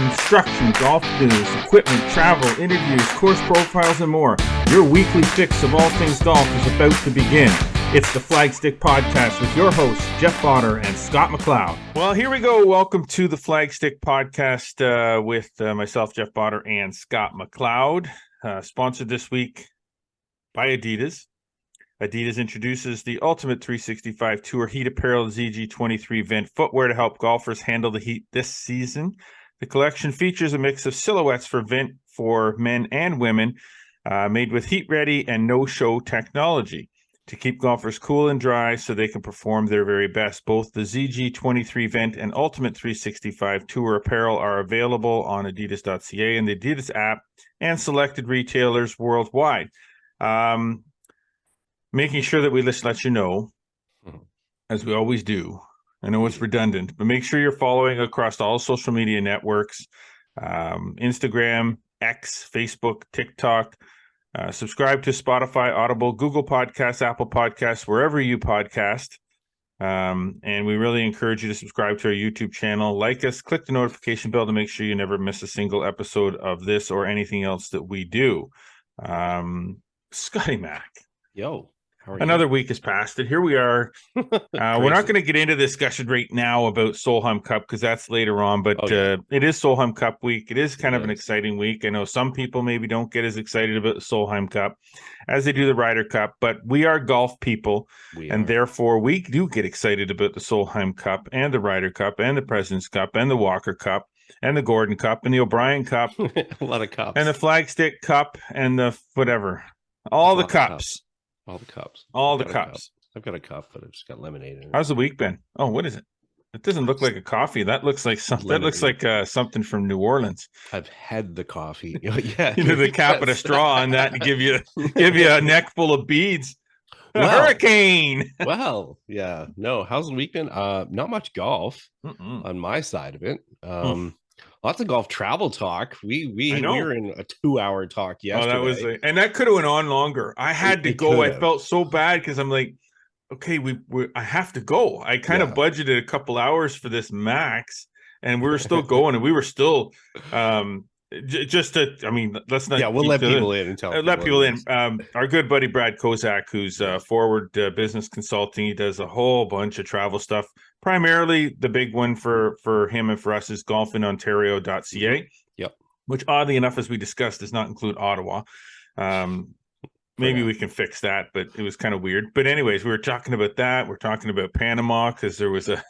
instruction, golf news, equipment, travel, interviews, course profiles, and more. Your weekly fix of all things golf is about to begin. It's the Flagstick Podcast with your hosts, Jeff Potter and Scott McLeod. Well, here we go. Welcome to the Flagstick Podcast with myself, Jeff Potter, and Scott McLeod. Sponsored this week by Adidas. Adidas introduces the Ultimate 365 Tour Heat Apparel ZG23 Vent footwear to help golfers handle the heat this season. The collection features a mix of silhouettes for vent for men and women, made with heat-ready and no-show technology to keep golfers cool and dry so they can perform their very best. Both the ZG23 Vent and Ultimate 365 Tour apparel are available on adidas.ca and the Adidas app and selected retailers worldwide. Making sure that we let you know, as we always do. I know it's redundant, but make sure you're following across all social media networks, Instagram, X, Facebook, TikTok. Subscribe to Spotify, Audible, Google Podcasts, Apple Podcasts, wherever you podcast. And we really encourage you to subscribe to our YouTube channel. Like us, click the notification bell to make sure you never miss a single episode of this or anything else that we do. Scotty Mac. Yo. Another week has passed, and here we are. We're not going to get into discussion right now about Solheim Cup because that's later on, but it is Solheim Cup week. It is kind of an exciting week. I know some people maybe don't get as excited about the Solheim Cup as they do the Ryder Cup, but we are golf people, therefore we do get excited about the Solheim Cup and the Ryder Cup and the President's Cup and the Walker Cup and the Gordon Cup and the O'Brien Cup. A lot of cups. And the Flagstick Cup and the whatever. All the cups. All the cups. I've got a cup, but I've just got lemonade in it. How's the week been? Oh, what is it? It doesn't look like a coffee. That looks like something. That looks like something from New Orleans. I've had the coffee. Yeah, the cap and a straw on that, and give you a neck full of beads. A hurricane. Well, yeah. No, how's the week been? Not much golf on my side of it. Lots of golf travel talk. We were in a 2-hour talk yesterday. And that could have went on longer. I had to go. I felt so bad because I'm like, okay, I have to go. I kind of budgeted a couple hours for this max, and we were still going, and we were still let's not. Yeah, we'll let people in and tell. Let people in. Our good buddy Brad Kozak, who's Forward Business Consulting, he does a whole bunch of travel stuff. Primarily, the big one for him and for us is golfinontario.ca. Yep. Which, oddly enough, as we discussed, does not include Ottawa. Maybe we can fix that, but it was kind of weird. But anyways, we were talking about that. We're talking about Panama because there was a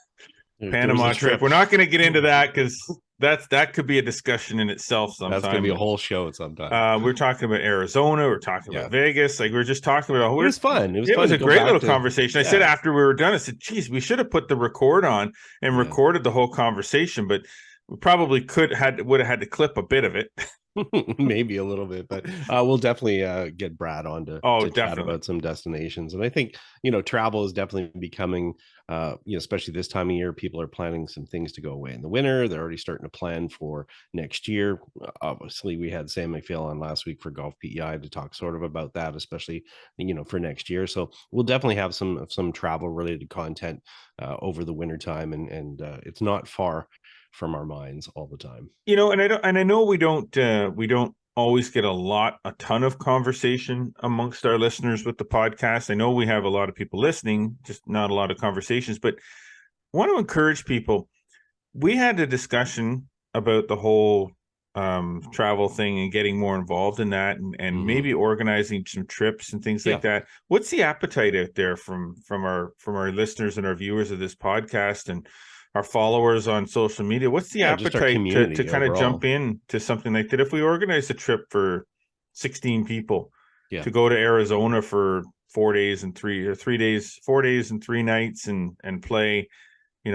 Panama trip. We're not going to get into that because that could be a discussion in itself sometime. That's going to be a whole show at some time. We're talking about Arizona. We're talking about Vegas. Like, we're just talking about. It was fun. It was a great little conversation. I said after we were done, I said, geez, we should have put the record on and recorded the whole conversation, but we probably would have had to clip a bit of it. Maybe a little bit, but we'll definitely get Brad on to chat about some destinations. And I think, travel is definitely becoming, especially this time of year, people are planning some things to go away in the winter. They're already starting to plan for next year. Obviously, we had Sam McPhail on last week for Golf PEI to talk sort of about that, especially, for next year. So we'll definitely have some travel related content over the winter time, and it's not far from our minds all the time. And I know we don't always get a ton of conversation amongst our listeners with the podcast. I know we have a lot of people listening, just not a lot of conversations, but I want to encourage people. We had a discussion about the whole travel thing and getting more involved in that and maybe organizing some trips and things like that. What's the appetite out there from our listeners and our viewers of this podcast and our followers on social media? What's the appetite to kind of jump in to something like that? If we organize a trip for 16 people to go to Arizona for 4 days and 3 nights and play, 3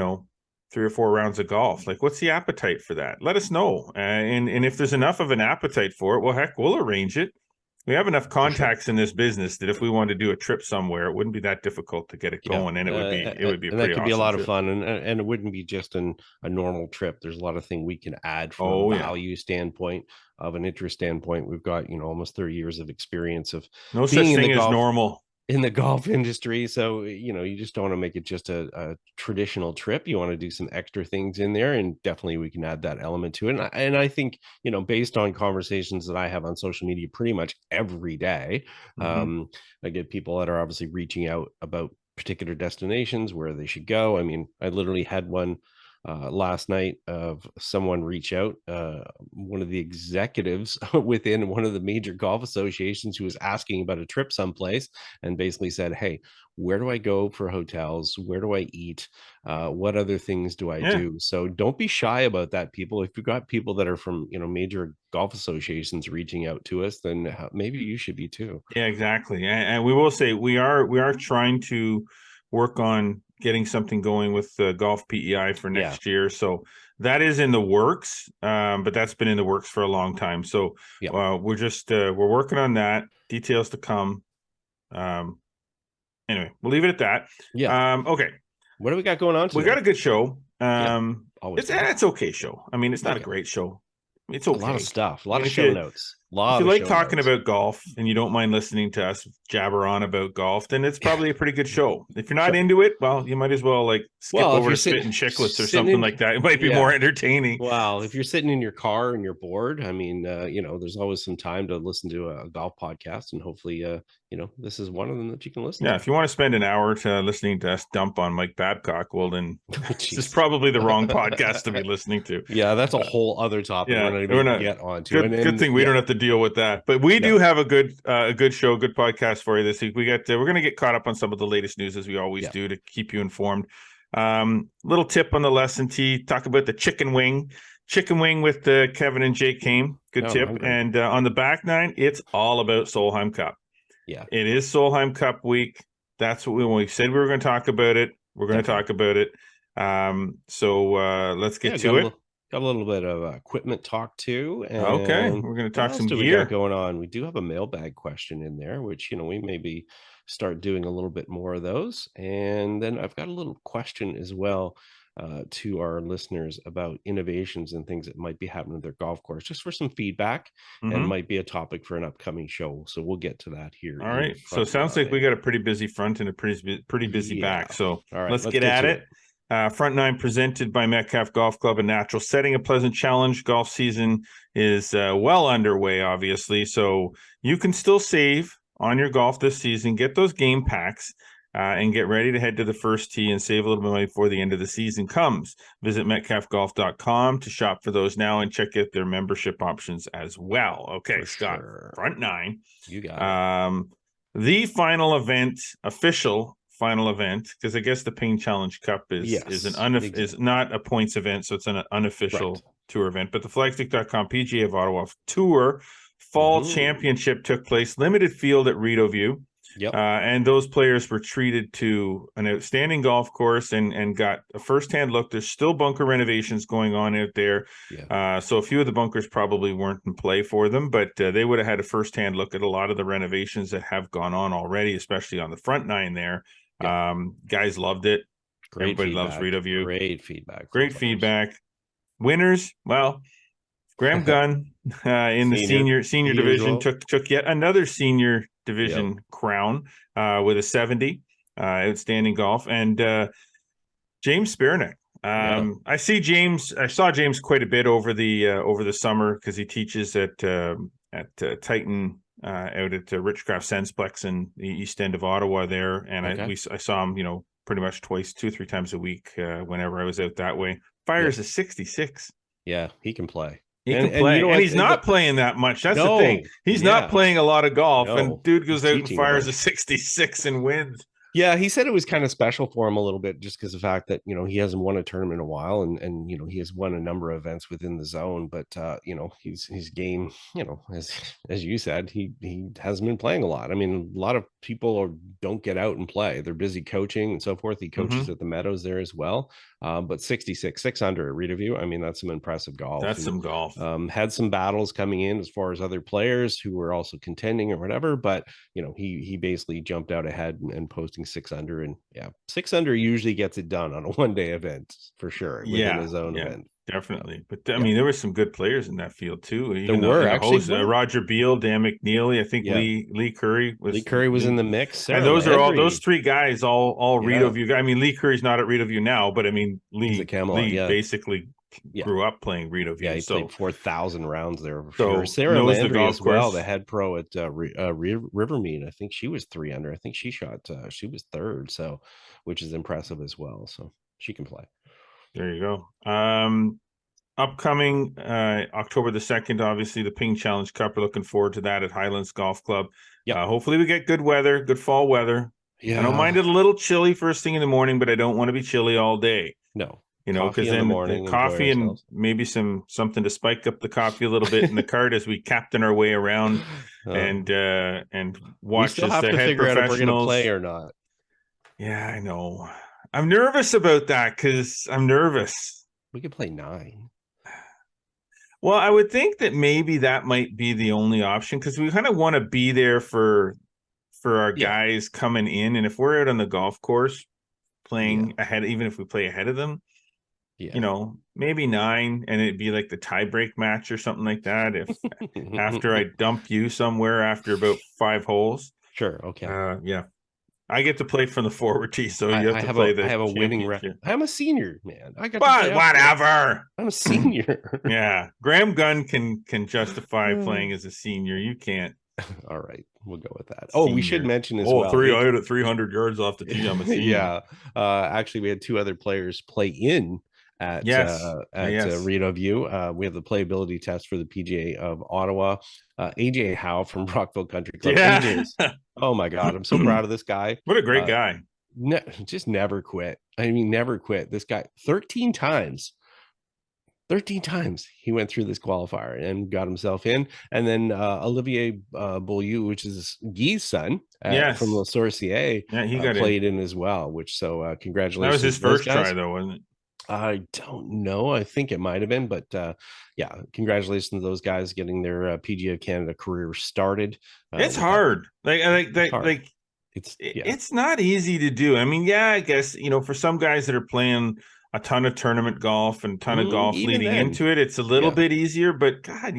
or 4 rounds of golf, like, what's the appetite for that? Let us know. And if there's enough of an appetite for it, well, heck, we'll arrange it. We have enough contacts in this business that if we wanted to do a trip somewhere, it wouldn't be that difficult to get it going, and it would be and that could be a lot of fun, and it wouldn't be just a normal trip. There's a lot of things we can add from a value standpoint, of an interest standpoint. We've got almost 30 years of experience of no such thing as normal. in the golf industry. So, you just don't want to make it just a traditional trip. You want to do some extra things in there, and definitely we can add that element to it. And I think, based on conversations that I have on social media pretty much every day, I get people that are obviously reaching out about particular destinations where they should go. I mean, I literally had one last night of someone reach out, one of the executives within one of the major golf associations, who was asking about a trip someplace, and basically said, hey, where do I go for hotels? Where do I eat? What other things do I Yeah. do? So don't be shy about that, people. If you've got people that are from, major golf associations reaching out to us, then maybe you should be too. Yeah, exactly. And we will say we are trying to work on getting something going with the golf PEI for next year. So that is in the works, but that's been in the works for a long time. So we're working on that. Details to come. Anyway, we'll leave it at that. Okay. What do we got going on today? We got a good show. It's okay show. I mean, it's not a great show. It's okay. A lot of stuff, a lot of show notes. If you like talking about golf and you don't mind listening to us jabber on about golf, then it's probably a pretty good show. If you're not into it, well, you might as well skip over Spittin' Chicklets or something like that. It might be more entertaining. Well, if you're sitting in your car and you're bored, I mean, there's always some time to listen to a golf podcast, and hopefully, this is one of them that you can listen to. Yeah, if you want to spend an hour listening to us dump on Mike Babcock, well, then this is probably the wrong podcast to be listening to. Yeah, that's a whole other topic. Yeah, we're not even going to get onto. Good thing we don't have to deal with that. But we do have a good show, good podcast for you this week. We're going to get caught up on some of the latest news, as we always do, to keep you informed. Little tip on the lesson tee, talk about the chicken wing with Kevin and Jake came. Good tip. And on the back nine, it's all about Solheim Cup. Yeah, it is Solheim Cup week. That's what we said we were going to talk about it. We're going to talk about it. So let's get to it. Got a little bit of equipment talk too. And okay, we're going to talk some gear. We got going on. We do have a mailbag question in there, which we maybe start doing a little bit more of those. And then I've got a little question as well to our listeners about innovations and things that might be happening at their golf course, just for some feedback, and might be a topic for an upcoming show. So we'll get to that here. All right. So it sounds like we got a pretty busy front and a pretty busy back. So all right, let's get at it. Front nine presented by Metcalf Golf Club and Natural Setting, a pleasant challenge. Golf season is well underway, obviously. So you can still save on your golf this season. Get those game packs. And get ready to head to the first tee and save a little bit of money before the end of the season comes. Visit metcalfgolf.com to shop for those now and check out their membership options as well. Okay, Scott, front nine. You got it. The final event, official final event, because I guess the Ping Challenge Cup is not a points event, so it's an unofficial tour event. But the Flagstick.com PGA of Ottawa Tour Fall Championship took place, limited field at Rideau View. Yep. And those players were treated to an outstanding golf course and got a firsthand look. There's still bunker renovations going on out there. Yeah. So a few of the bunkers probably weren't in play for them, but they would have had a firsthand look at a lot of the renovations that have gone on already, especially on the front nine there. Yep. Guys loved it. Everybody loves Rideau View. Great feedback. Great feedback. Winners, well, Graham Gunn in the senior division took yet another senior division crown with a 70, outstanding golf. And James Spearneck. I saw James quite a bit over the summer, because he teaches at Titan out at Richcraft Sensplex in the east end of Ottawa there. And I saw him, pretty much 2 or 3 times a week whenever I was out that way. Fires a 66. Yeah, he can play. He can play, and he's not playing that much. That's the thing. He's not playing a lot of golf, and dude goes out and fires a 66 and wins. Yeah, he said it was kind of special for him a little bit, just because of the fact that he hasn't won a tournament in a while, and he has won a number of events within the zone, but his game, as you said, he hasn't been playing a lot. I mean, a lot of people don't get out and play. They're busy coaching and so forth. He coaches at the Meadows there as well. But 66, 6 under at Rideau View, I mean, that's some impressive golf. That's some golf. Had some battles coming in as far as other players who were also contending or whatever, but he basically jumped out ahead and posting 6 under, and 6 under usually gets it done on a one-day event for sure within a zone event. definitely. But I mean, there were some good players in that field too. There Even were in the actually host, Roger Beal, Dan McNeely. I think Lee Curry Lee Curry was in the mix. And Sarah those are all those Landry. three guys, all Rideau View. I mean, Lee Curry's not at Rideau View now, but I mean, He's at Camelot, basically grew up playing Rideau View. Yeah, he played 4,000 rounds there for so sure. Sarah knows Landry the golf as well, course. the head pro at Rivermead. I think she was 3 under. I think she shot she was third, so which is impressive as well. So she can play. There you go. Upcoming October the 2nd, obviously the Ping Challenge Cup. We're looking forward to that at Highlands Golf Club. Hopefully we get good weather, good fall weather. I don't mind it a little chilly first thing in the morning, but I don't want to be chilly all day. No. You know, because then the coffee and maybe something to spike up the coffee a little bit in the cart as we captain our way around and watch. We still have to figure out if we're going to play or not. Yeah, I know. I'm nervous about that because I'm nervous. We could play 9. Well, I would think that maybe that might be the only option because we kind of want to be there for our guys coming in, and if we're out on the golf course playing ahead, even if we play ahead of them. You know, maybe 9, and it'd be like the tie-break match or something like that. If after I dump you somewhere after about 5 holes. Sure. Okay. I get to play from the forward tee, so you have to play the. I have a winning record. I'm a senior, man. I got. But whatever. I'm a senior. Yeah, Graham Gunn can justify playing as a senior. You can't. All right, we'll go with that. Oh, we should mention as well. I hit it 300 yards off the tee. I'm a senior. Actually, we had 2 other players play in at Rideau View. We have the playability test for the PGA of Ottawa. AJ Howe from Rockville Country Club. AJ's, oh my God, I'm so proud of this guy. What a great guy. Just never quit. I mean, never quit. This guy 13 times he went through this qualifier and got himself in. And then Olivier Beaulieu, which is Guy's son from La Sorcier, he got played in as well, which congratulations. That was his first try though, wasn't it? I don't know. I think it might have been, but congratulations to those guys getting their PGA of Canada career started. It's hard. It's not easy to do. I mean, I guess, for some guys that are playing a ton of tournament golf and ton of golf leading into it, it's a little bit easier. But God,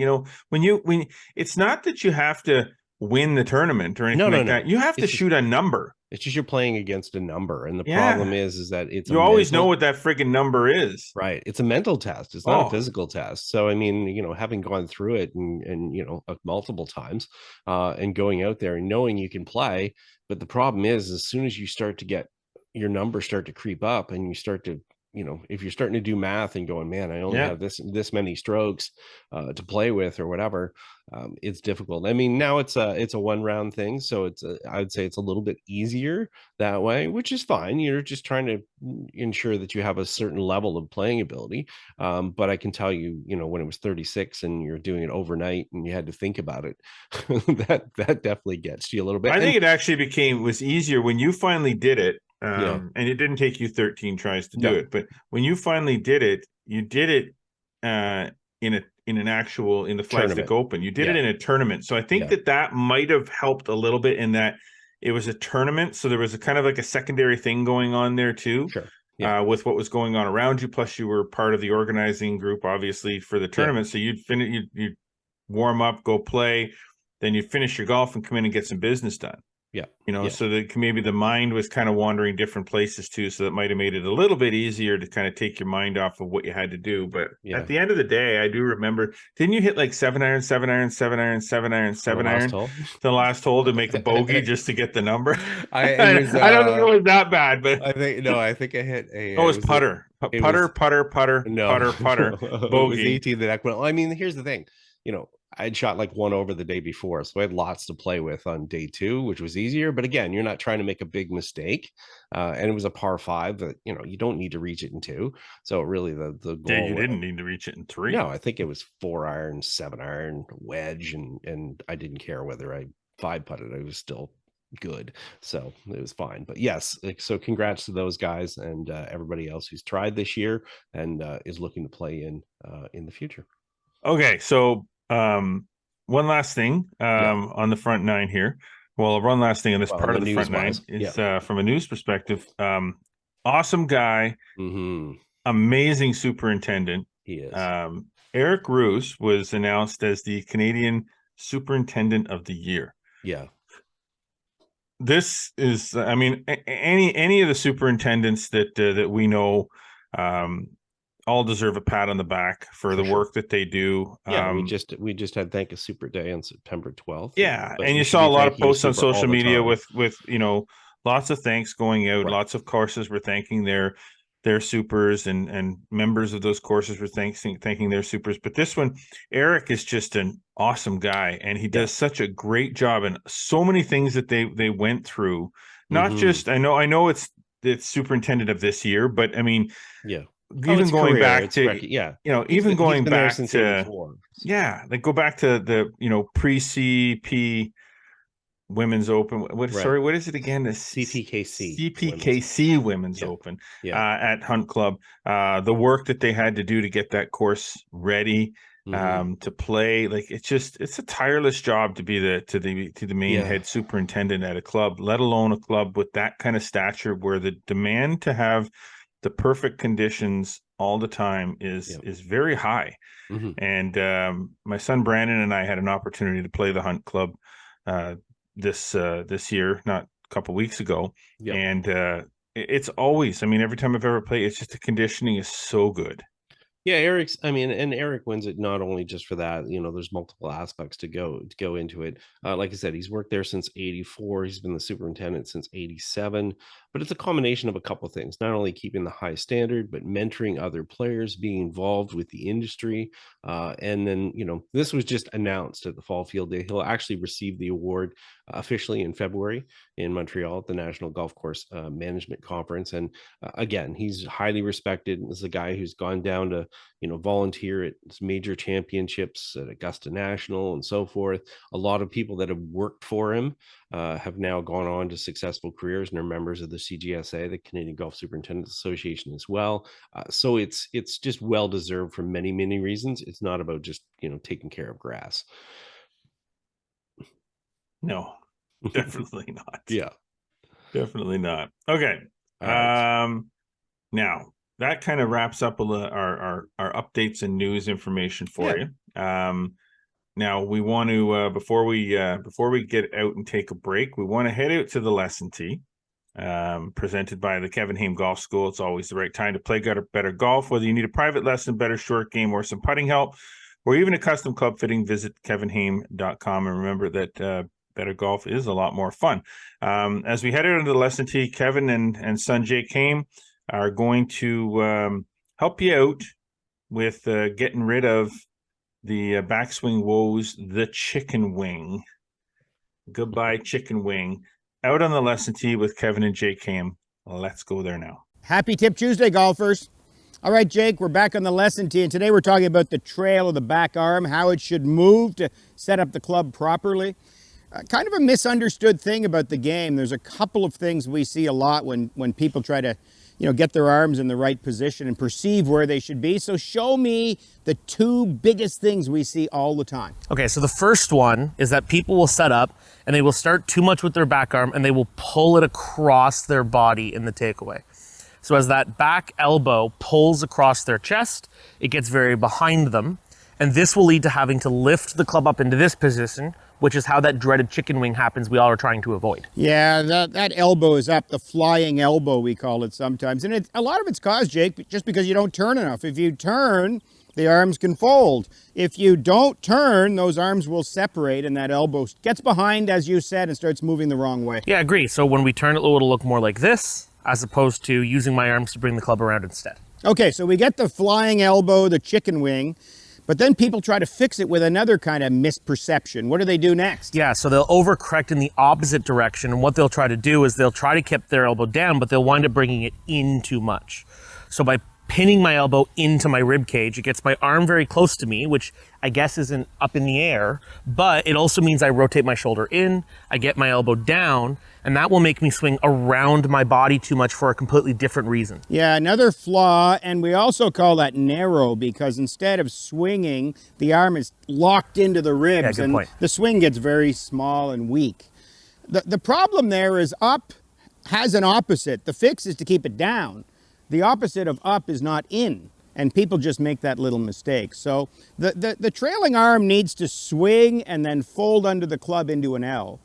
when it's not that you have to win the tournament or anything that. You have to shoot a number. It's just you're playing against a number, and the problem is that it's you always know what that friggin' number is, right? It's a mental test. It's not a physical test. So I mean, having gone through it and multiple times, and going out there and knowing you can play, but the problem is as soon as you start to get your numbers start to creep up, and you start to if you're starting to do math and going, man, I only have this many strokes to play with or whatever, it's difficult. I mean, now it's a 1-round thing, so I'd say it's a little bit easier that way, which is fine. You're just trying to ensure that you have a certain level of playing ability. But I can tell you, when it was 36 and you're doing it overnight and you had to think about it, that definitely gets you a little bit. I think it actually was easier when you finally did it. And it didn't take you 13 tries to do it, but when you finally did it, you did it in the Flagstick Open. You did it in a tournament. So I think that might have helped a little bit in that it was a tournament. So there was a kind of like a secondary thing going on there too. Sure. With what was going on around you. Plus you were part of the organizing group, obviously, for the tournament. So you'd warm up, go play, then you'd finish your golf and come in and get some business done. So that maybe the mind was kind of wandering different places too. So that might have made it a little bit easier to kind of take your mind off of what you had to do. But at the end of the day, I do remember, didn't you hit like 7-iron, 7-iron, 7-iron, 7-iron, 7-iron the last hole to make a bogey just to get the number? I don't think it was that bad, but I think I hit a. It was putter, putter, putter, bogey. It was 18 the neck. Well, I mean, here's the thing, I'd shot like 1 over the day before, so I had lots to play with on day 2, which was easier. But again, you're not trying to make a big mistake, and it was a par 5 that you don't need to reach it in 2. So really, the goal. You didn't need to reach it in 3. No, I think it was 4-iron, 7-iron, wedge, and I didn't care whether I 5-putted. I was still good, so it was fine. But yes, so congrats to those guys and everybody else who's tried this year and is looking to play in the future. Okay, so. One last thing on the front 9 here. Well, one last thing on this part of the front 9 is from a news perspective. Awesome guy, amazing superintendent. He is. Eric Roos was announced as the Canadian Superintendent of the Year. Yeah. This is, I mean, any of the superintendents that we know, all deserve a pat on the back for the work that they do. Yeah, we just had Thank a Super Day on September 12th. Yeah, and you saw a lot of posts on social media with lots of thanks going out. Right. Lots of courses were thanking their supers, and members of those courses were thanking their supers. But this one, Eric is just an awesome guy, and he does such a great job, and so many things that they went through. Not just I know it's superintendent of this year, but I mean, even going back to even going back to 84, so. They go back to the pre-CP Women's Open. Sorry, what is it again? The CPKC Women's Open at Hunt Club. The work that they had to do to get that course ready to play, like it's a tireless job to be the main head superintendent at a club, let alone a club with that kind of stature, where the demand to have the perfect conditions all the time is very high. And my son Brandon and I had an opportunity to play the Hunt Club this year, not a couple weeks ago. And it's always, I mean, every time I've ever played, it's just the conditioning is so good. Yeah, Eric wins it not only just for that. There's multiple aspects to go into it. Like I said, he's worked there since 84. He's been the superintendent since 87. But it's a combination of a couple of things, not only keeping the high standard, but mentoring other players, being involved with the industry. And then, this was just announced at the Fall Field Day. He'll actually receive the award officially in February in Montreal at the National Golf Course Management Conference. And again, he's highly respected. This is a guy who's gone down to, volunteer at major championships at Augusta National and so forth. A lot of people that have worked for him have now gone on to successful careers and are members of the CGSA, the Canadian Golf Superintendents Association, as well. So it's just well deserved for many, many reasons. It's not about just taking care of grass. No, definitely not. Yeah, definitely not. Okay. Right. Now that kind of wraps up our updates and news information for you. Now we want to before we get out and take a break, we want to head out to the lesson tee, presented by the Kevin Haim Golf School. It's always the right time to play better golf. Whether you need a private lesson, better short game, or some putting help, or even a custom club fitting, visit kevinhaim.com. And remember that better golf is a lot more fun. As we head out into the lesson tee, Kevin and son Jake Haim are going to help you out with getting rid of the backswing woes, the chicken wing. Goodbye, chicken wing. Out on the lesson tee with Kevin and Jake Haim. Let's go there now. Happy Tip Tuesday, golfers. All right, Jake, we're back on the lesson tee, and today we're talking about the trail of the back arm, how it should move to set up the club properly. Kind of a misunderstood thing about the game. There's a couple of things we see a lot when people try to get their arms in the right position and perceive where they should be. So show me the two biggest things we see all the time. Okay, so the first one is that people will set up and they will start too much with their back arm and they will pull it across their body in the takeaway. So as that back elbow pulls across their chest, it gets very behind them. And this will lead to having to lift the club up into this position, which is how that dreaded chicken wing happens we all are trying to avoid. Yeah, that elbow is up, the flying elbow we call it sometimes. And a lot of it's caused, Jake, just because you don't turn enough. If you turn, the arms can fold. If you don't turn, those arms will separate and that elbow gets behind, as you said, and starts moving the wrong way. Yeah, I agree. So when we turn it, it'll look more like this, as opposed to using my arms to bring the club around instead. Okay, so we get the flying elbow, the chicken wing. But then people try to fix it with another kind of misperception. What do they do next? Yeah, so they'll overcorrect in the opposite direction. And what they'll try to do is they'll try to keep their elbow down, but they'll wind up bringing it in too much. So by pinning my elbow into my rib cage, it gets my arm very close to me, which I guess isn't up in the air, but it also means I rotate my shoulder in, I get my elbow down, and that will make me swing around my body too much for a completely different reason. Yeah, another flaw, and we also call that narrow, because instead of swinging, the arm is locked into the ribs, yeah, good point. The swing gets very small and weak. The problem there is up has an opposite. The fix is to keep it down. The opposite of up is not in. And people just make that little mistake. So the trailing arm needs to swing and then fold under the club into an L.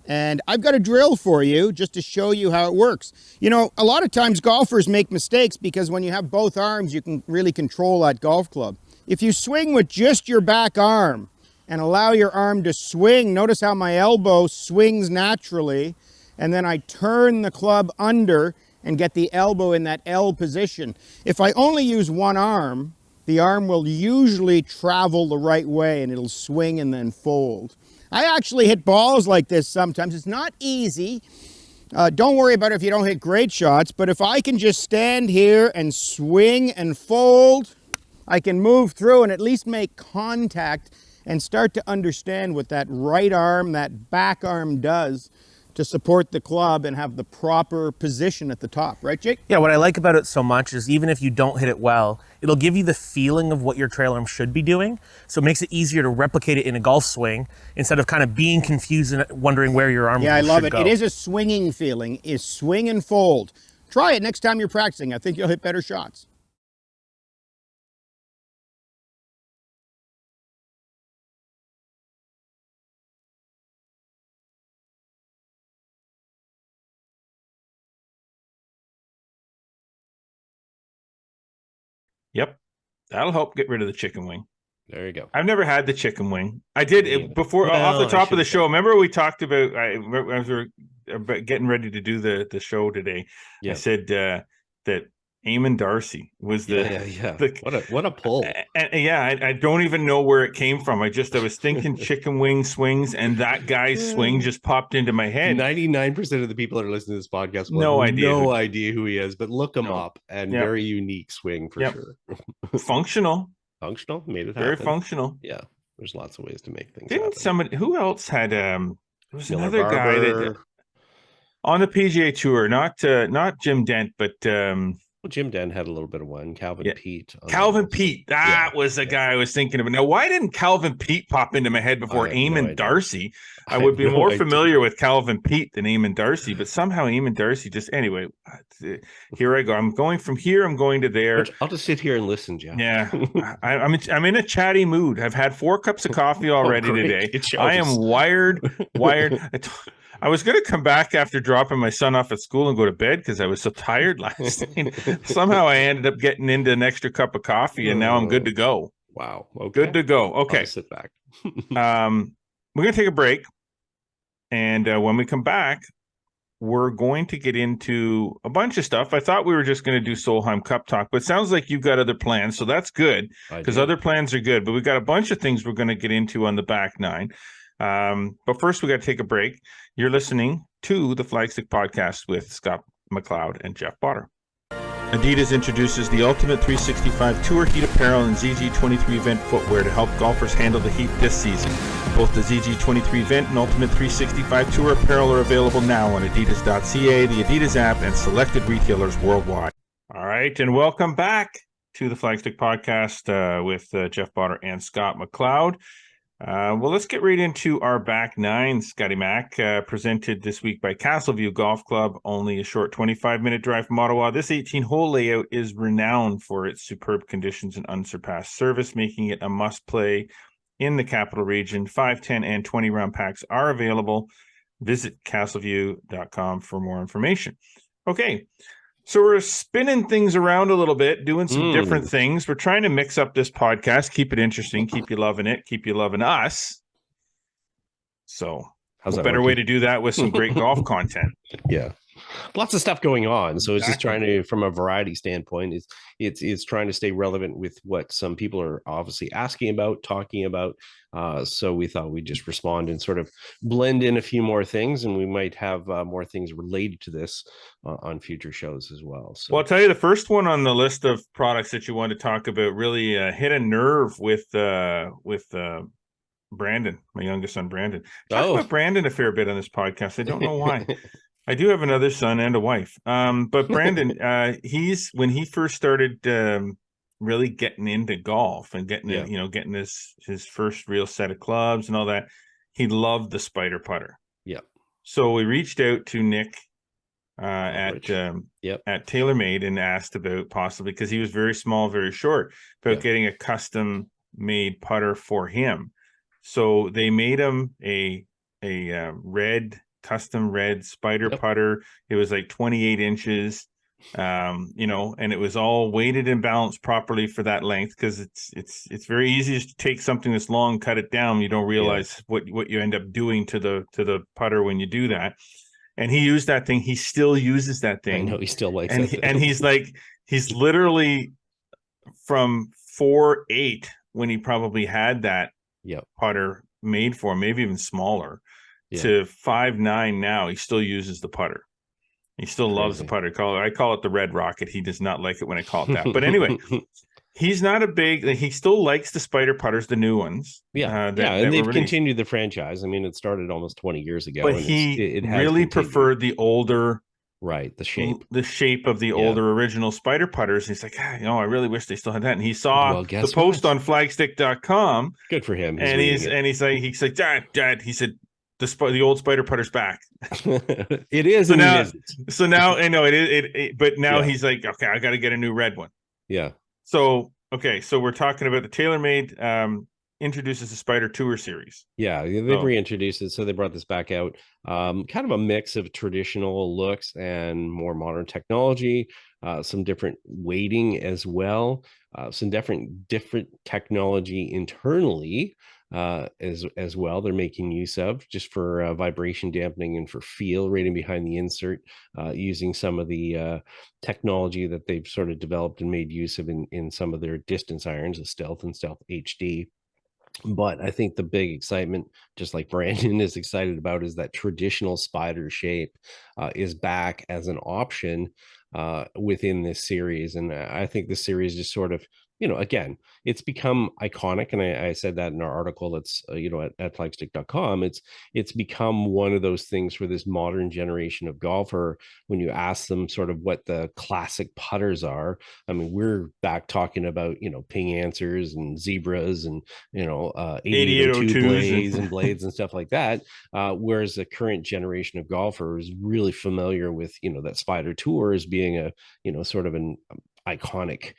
And I've got a drill for you just to show you how it works. You know, a lot of times golfers make mistakes because when you have both arms, you can really control that golf club. If you swing with just your back arm and allow your arm to swing, notice how my elbow swings naturally, and then I turn the club under and get the elbow in that L position. If I only use one arm, the arm will usually travel the right way and it'll swing and then fold. I actually hit balls like this sometimes. It's not easy. Don't worry about it if you don't hit great shots, but if I can just stand here and swing and fold, I can move through and at least make contact and start to understand what that right arm, that back arm does to support the club and have the proper position at the top. Right, Jake? Yeah, what I like about it so much is even if you don't hit it well, it'll give you the feeling of what your trail arm should be doing. So it makes it easier to replicate it in a golf swing instead of kind of being confused and wondering where your arm should go. Yeah, I love it. It is a swinging feeling. Is swing and fold. Try it next time you're practicing. I think you'll hit better shots. Yep. That'll help get rid of the chicken wing. There you go. I've never had the chicken wing. I did before off the top of the show. Remember we talked about as we were getting ready to do the show today. Yeah. I said that Eamon Darcy was what a pull. I don't even know where it came from. I was thinking chicken wing swings, and that guy's swing just popped into my head. 99% of the people that are listening to this podcast no idea who he is, but look him up, and very unique swing for sure. Functional, made it happen. Very functional. Yeah, there's lots of ways to make things. Didn't happen. Somebody who else had there was another guy that on the PGA Tour, not Jim Dent, but well, Jim Dent had a little bit of one. Calvin Pete. Calvin Pete. That was the guy I was thinking of. Now, why didn't Calvin Pete pop into my head before Eamon Darcy? I would be more familiar with Calvin Pete than Eamon Darcy, but somehow Eamon Darcy anyway, here I go. I'm going from here. I'm going to there. I'll just sit here and listen, Jeff. Yeah. I'm in a chatty mood. I've had 4 cups of coffee already today. I am wired. I was going to come back after dropping my son off at school and go to bed because I was so tired last night. Somehow I ended up getting into an extra cup of coffee, and now I'm good to go. Wow. Okay. Good to go. Okay. I'll sit back. We're going to take a break. And when we come back, we're going to get into a bunch of stuff. I thought we were just going to do Solheim Cup talk, but it sounds like you've got other plans. So that's good because other plans are good. But we've got a bunch of things we're going to get into on the back nine. But first, we got to take a break. You're listening to the Flagstick podcast with Scott McLeod and Jeff Potter. Adidas introduces the Ultimate 365 Tour Heat Apparel and ZG23 Event footwear to help golfers handle the heat this season. Both the ZG23 Event and Ultimate 365 Tour Apparel are available now on adidas.ca, the Adidas app, and selected retailers worldwide. All right, and welcome back to the Flagstick podcast with Jeff Potter and Scott McLeod. Well, let's get right into our back nine, Scotty Mac, presented this week by Castleview Golf Club, only a short 25-minute drive from Ottawa. This 18-hole layout is renowned for its superb conditions and unsurpassed service, making it a must-play in the capital region. 5, 10, and 20-round packs are available. Visit castleview.com for more information. Okay. So we're spinning things around a little bit, doing some different things. We're trying to mix up this podcast, keep it interesting, keep you loving it, keep you loving us. So how's a better way to do that with some great golf content. Yeah. Lots of stuff going on. So it's just trying to, from a variety standpoint, it's trying to stay relevant with what some people are obviously asking about, talking about. So we thought we'd just respond and sort of blend in a few more things, and we might have more things related to this on future shows as well. So, well, I'll tell you, the first one on the list of products that you want to talk about really hit a nerve with Brandon, my youngest son, Brandon. Talk about Brandon a fair bit on this podcast. I don't know why. I do have another son and a wife. But Brandon, when he first started really getting into golf and getting his first real set of clubs and all that, he loved the Spider putter. Yeah. So we reached out to Nick at Yep. at TaylorMade and asked about possibly, because he was very small, very short, about getting a custom made putter for him. So they made him a custom red spider putter. It was like 28 inches. You know, and it was all weighted and balanced properly for that length, because it's very easy to take something that's long, cut it down. You don't realize what you end up doing to the putter when you do that. And he used that thing. He still uses that thing. I know he still likes it. And he's like, he's literally from 4.8 when he probably had that putter made for him, maybe even smaller, to 5.9 now. He still uses the putter. He still loves the putter. I call it the Red Rocket. He does not like it when I call it that. But anyway, he's not a big. He still likes the spider putters, the new ones. And they've continued the franchise. I mean, it started almost 20 years ago. But he really preferred the older, the shape of the older original spider putters. He's like, I really wish they still had that. And he saw the post on Flagstick.com. Good for him. He's like, Dad. He said, the old spider putter's back. It is. So now, it isn't. So now I know it. But now he's like, okay, I got to get a new red one. Yeah. So we're talking about the TaylorMade introduces the Spider Tour series. Yeah, they've reintroduced it. So they brought this back out. Kind of a mix of traditional looks and more modern technology. Some different weighting as well. Some different technology internally as well. They're making use of just for vibration dampening and for feel rating behind the insert, using some of the technology that they've sort of developed and made use of in some of their distance irons, the Stealth and Stealth HD. But I think the big excitement, just like Brandon is excited about, is that traditional spider shape is back as an option within this series. And I think this series just sort of, again, it's become iconic. And I said that in our article that's, at flagstick.com. It's become one of those things for this modern generation of golfer. When you ask them sort of what the classic putters are, I mean, we're back talking about, ping answers and zebras and, 8802 blades and stuff like that. Whereas the current generation of golfer is really familiar with, that Spider Tour as being a, sort of an iconic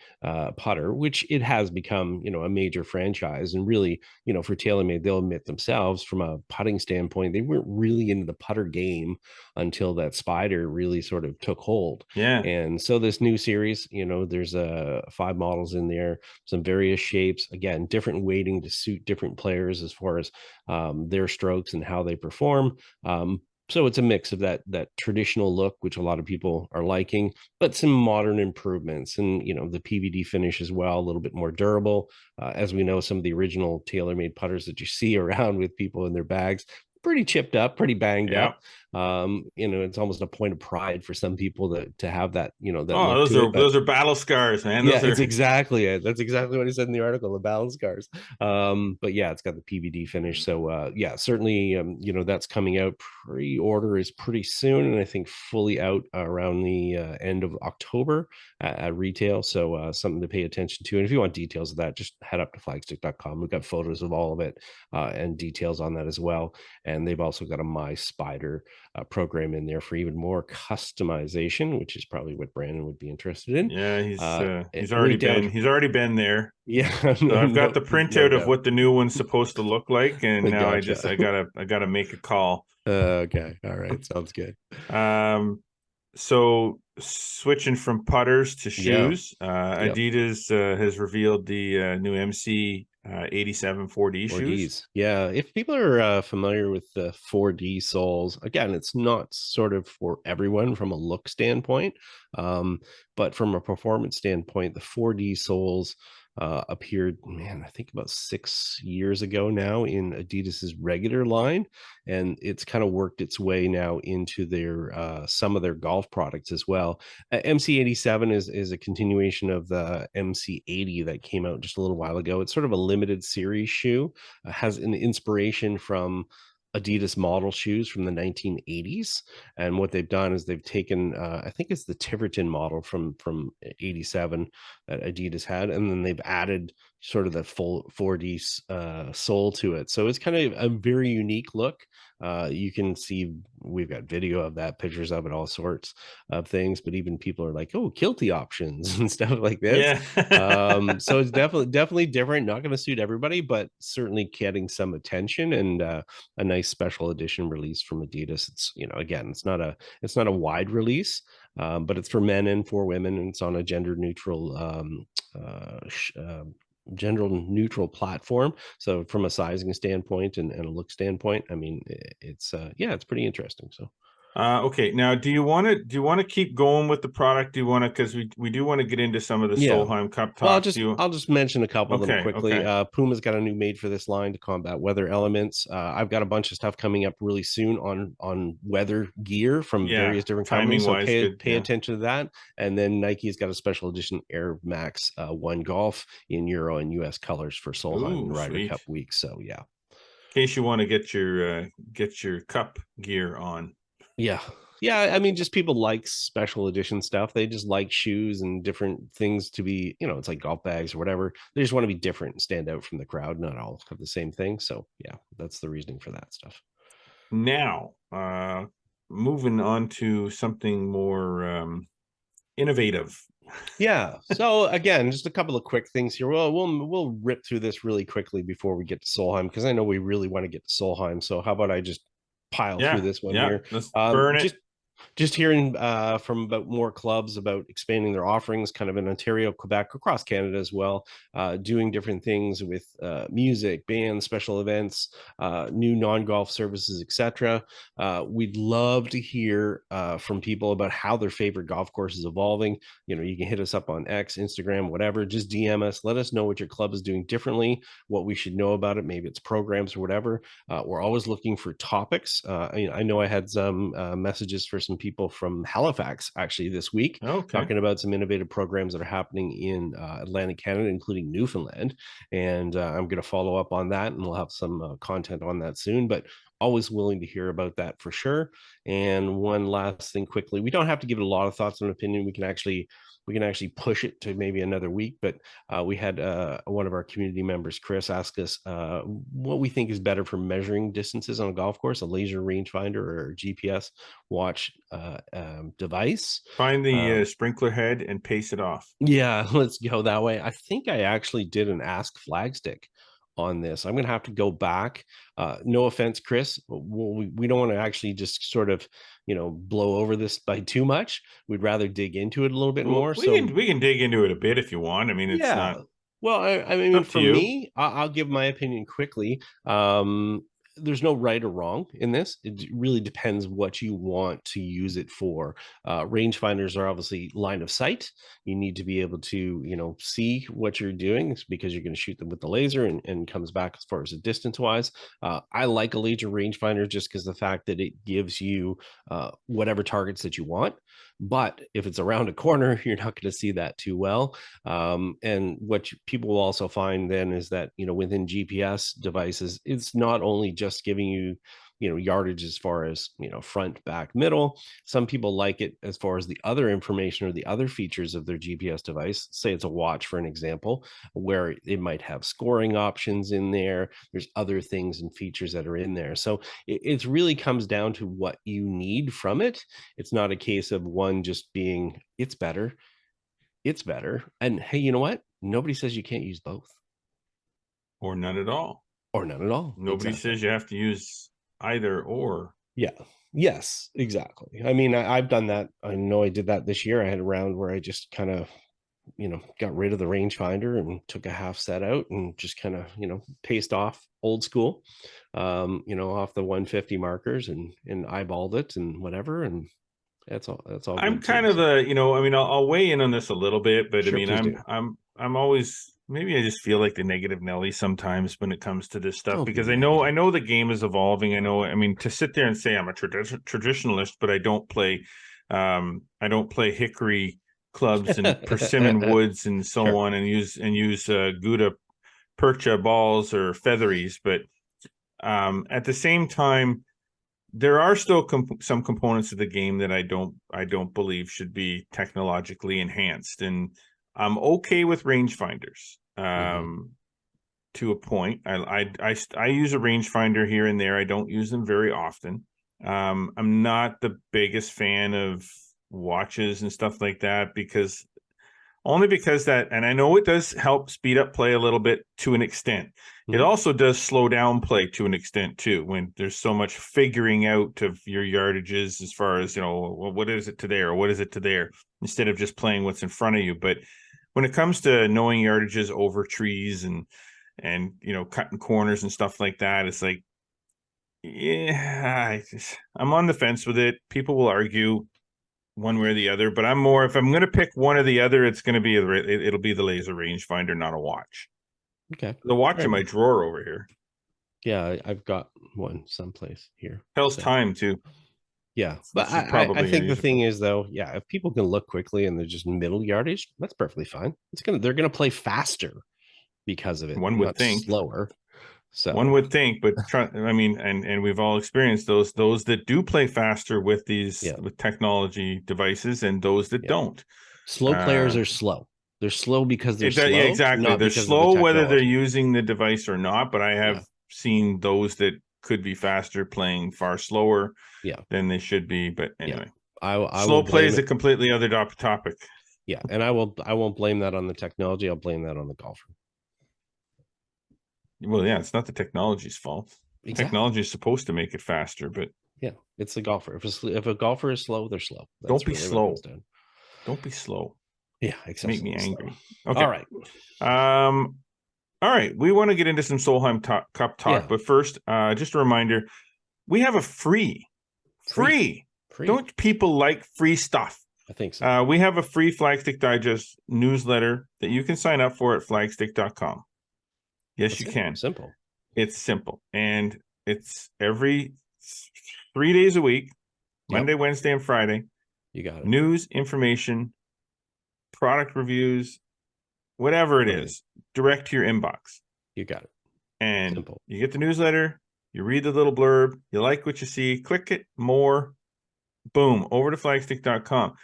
putter, which it has become, a major franchise. And really, for TaylorMade, they'll admit themselves, from a putting standpoint, they weren't really into the putter game until that Spider really sort of took hold. Yeah. And so this new series, there's 5 models in there, some various shapes, again, different weighting to suit different players as far as their strokes and how they perform. So it's a mix of that traditional look, which a lot of people are liking, but some modern improvements, and the PVD finish as well, a little bit more durable. As we know, some of the original TaylorMade putters that you see around with people in their bags, pretty chipped up, pretty banged up. It's almost a point of pride for some people to have that, those are battle scars, man. It's exactly it. That's exactly what he said in the article, the battle scars. But yeah, it's got the PVD finish. So certainly, that's coming out. Pre-order is pretty soon, and I think fully out around the end of October at retail. So something to pay attention to. And if you want details of that, just head up to flagstick.com. We've got photos of all of it and details on that as well. And they've also got a My Spider program in there for even more customization, which is probably what Brandon would be interested in. Yeah, he's already been there. Yeah, so I've got the printout of what the new one's supposed to look like, and now I gotta make a call. Okay, all right, sounds good. So switching from putters to shoes, Adidas has revealed the new MC 87 4D shoes. Yeah, if people are familiar with the 4D soles, again, it's not sort of for everyone from a look standpoint, but from a performance standpoint, the 4D soles appeared, I think about 6 years ago now in Adidas's regular line, and it's kind of worked its way now into their some of their golf products as well. MC87 is a continuation of the MC80 that came out just a little while ago. It's sort of a limited series shoe, has an inspiration from Adidas model shoes from the 1980s. And what they've done is they've taken, I think it's the Tiverton model from 87 that Adidas had, and then they've added sort of the full 4D soul to it. So it's kind of a very unique look. You can see we've got video of that, pictures of it, all sorts of things, but even people are like, oh, kilty options and stuff like this. Yeah. So it's definitely different, not going to suit everybody, but certainly getting some attention, and a nice special edition release from Adidas. It's, again, it's not a wide release, but it's for men and for women, and it's on a gender neutral platform. So from a sizing standpoint and a look standpoint, I mean, it's it's pretty interesting. So Okay. Now, do you want to keep going with the product? Do you want to, because we do want to get into some of the yeah. Solheim Cup Well, talks. I'll just mention a couple of them quickly. Okay. Puma's got a new made for this line to combat weather elements. I've got a bunch of stuff coming up really soon on weather gear from various different companies. So pay attention to that. And then Nike's got a special edition Air Max 1 Golf in Euro and US colors for Solheim and Ryder Cup week. So yeah, in case you want to get your cup gear on. Yeah. I mean, just people like special edition stuff. They just like shoes and different things to be, it's like golf bags or whatever. They just want to be different and stand out from the crowd. Not all have the same thing. So yeah, that's the reasoning for that stuff. Now, moving on to something more innovative. Yeah. So again, just a couple of quick things here. Well, we'll rip through this really quickly before we get to Solheim, because I know we really want to get to Solheim. So how about I just pile through this one here? Let's burn it. Just hearing from about more clubs about expanding their offerings kind of in Ontario, Quebec, across Canada as well, doing different things with music, bands, special events, new non-golf services, etc. We'd love to hear from people about how their favorite golf course is evolving. You can hit us up on X, Instagram, whatever. Just DM us. Let us know what your club is doing differently, what we should know about it. Maybe it's programs or whatever. We're always looking for topics. I know I had some messages for some people from Halifax actually this week, talking about some innovative programs that are happening in Atlantic Canada, including Newfoundland. And I'm going to follow up on that, and we'll have some content on that soon, but always willing to hear about that for sure. And one last thing quickly, we don't have to give it a lot of thoughts and opinion. We can actually push it to maybe another week, but we had one of our community members, Chris, ask us what we think is better for measuring distances on a golf course, a laser rangefinder or a GPS watch device. Find the sprinkler head and pace it off. Yeah, let's go that way. I think I actually did an Ask Flagstick on this. I'm going to have to go back. No offense, Chris. We don't want to actually just sort of, blow over this by too much. We'd rather dig into it a little bit more. We can dig into it a bit if you want. I mean, it's not. Well, I mean, for me, I'll give my opinion quickly. There's no right or wrong in this. It really depends what you want to use it for. Rangefinders are obviously line of sight. You need to be able to, see what you're doing, because you're going to shoot them with the laser and comes back as far as the distance wise. I like a laser rangefinder just because the fact that it gives you whatever targets that you want. But if it's around a corner, you're not going to see that too well. And what people will also find then is that, within GPS devices, it's not only just giving you, yardage as far as, front, back, middle. Some people like it as far as the other information or the other features of their GPS device. Say it's a watch, for an example, where it might have scoring options in there. There's other things and features that are in there. So it really comes down to what you need from it. It's not a case of one just being, it's better. And hey, you know what? Nobody says you can't use both. Or none at all. Nobody says you have to use either or. Yeah. Yes, exactly. I mean, I've done that. I know I did that this year. I had a round where I just kind of, got rid of the rangefinder and took a half set out and just kind of, paced off old school, off the 150 markers and eyeballed it and whatever. And that's all. I'm kind of I'll weigh in on this a little bit, but sure, I mean, I'm always, maybe I just feel like the negative Nelly sometimes when it comes to this stuff, because I know the game is evolving. I mean, to sit there and say I'm a traditionalist, but I don't play hickory clubs and persimmon woods and so on, and use Gouda percha balls or featheries. But at the same time, there are still some components of the game that I don't believe should be technologically enhanced, and I'm okay with rangefinders. to a point. I use a rangefinder here and there. I don't use them very often. I'm not the biggest fan of watches and stuff like that because that, and I know it does help speed up play a little bit to an extent. It also does slow down play to an extent too, when there's so much figuring out of your yardages as far as, well, what is it to there or what is it to there, instead of just playing what's in front of you. But when it comes to knowing yardages over trees and cutting corners and stuff like that, it's like, yeah, I'm on the fence with it. People will argue one way or the other, but I'm more, if I'm going to pick one or the other, it's going to be it'll be the laser rangefinder, not a watch. Okay. The watch in my drawer over here. Yeah, I've got one someplace here. Tells time too. Yeah, but I think the thing is though, if people can look quickly and they're just middle yardage, that's perfectly fine. They're gonna play faster because of it. One would think slower. So one would think, but and we've all experienced those that do play faster with these with technology devices, and those that don't. Slow players are slow. They're slow because they're slow. Yeah, exactly. They're slow whether they're using the device or not. But I have seen those that could be faster playing far slower than they should be. But anyway, slow play is a completely other topic. Yeah, and I won't blame that on the technology. I'll blame that on the golfer. Well, yeah, it's not the technology's fault. Exactly. Technology is supposed to make it faster, but it's the golfer. If a golfer is slow, they're slow. Don't be slow. Don't be slow. Yeah, make me angry. Slow. Okay. All right. We want to get into some Solheim Cup talk, but first, just a reminder: we have a free. Don't people like free stuff? I think so. We have a free Flagstick Digest newsletter that you can sign up for at flagstick.com. Yes, you can. Simple. It's simple. And it's every 3 days a week, Monday, Wednesday, and Friday. You got it. News, information, product reviews, whatever it is, direct to your inbox. You got it. And simple. You get the newsletter, you read the little blurb, you like what you see, click it, more, boom, over to flagstick.com.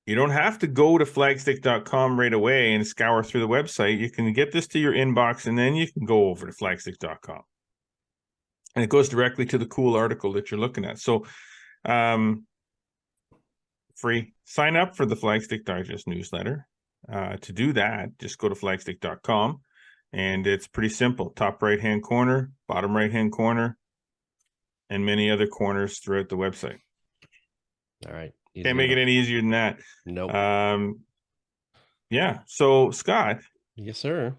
You don't have to go to flagstick.com right away and scour through the website. You can get this to your inbox, and then you can go over to flagstick.com. And it goes directly to the cool article that you're looking at. So free. Sign up for the Flagstick Digest newsletter. To do that, just go to flagstick.com, and it's pretty simple. Top right-hand corner, bottom right-hand corner, and many other corners throughout the website. All right. Can't make it any easier than that. Nope. Yeah. So, Scott. Yes, sir.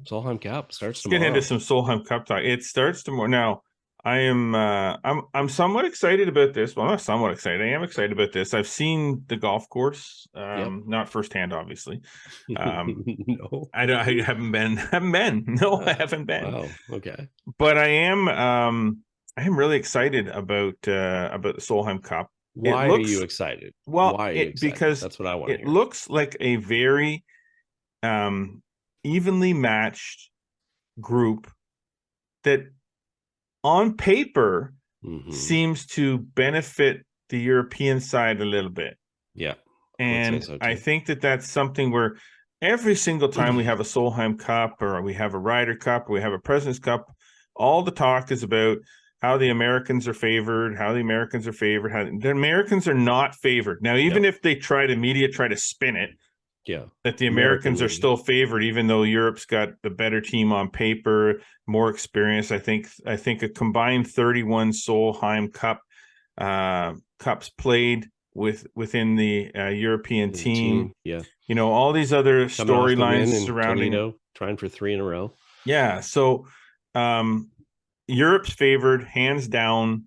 Solheim Cup starts tomorrow. Let's get into some Solheim Cup talk. It starts tomorrow. Now, I'm somewhat excited about this. Well, not somewhat excited. I am excited about this. I've seen the golf course, not firsthand, obviously. No, I haven't been. No, I haven't been. Wow. Okay. But I am really excited about the Solheim Cup. Why are you excited? Well, why are you excited? Because that's what I want to hear. It looks like a very evenly matched group that on paper seems to benefit the European side a little bit. Yeah. And so I think that's something where every single time we have a Solheim Cup or we have a Ryder Cup or we have a President's Cup, all the talk is about how the Americans are favored, how the Americans are not favored. Now, even if they media try to spin it, that the Americans are still favored, even though Europe's got the better team on paper, more experience. I think a combined 31 Solheim Cup cups played within the European team. Yeah, all these other storylines surrounding Toledo, trying for 3 in a row. Yeah, so Europe's favored hands down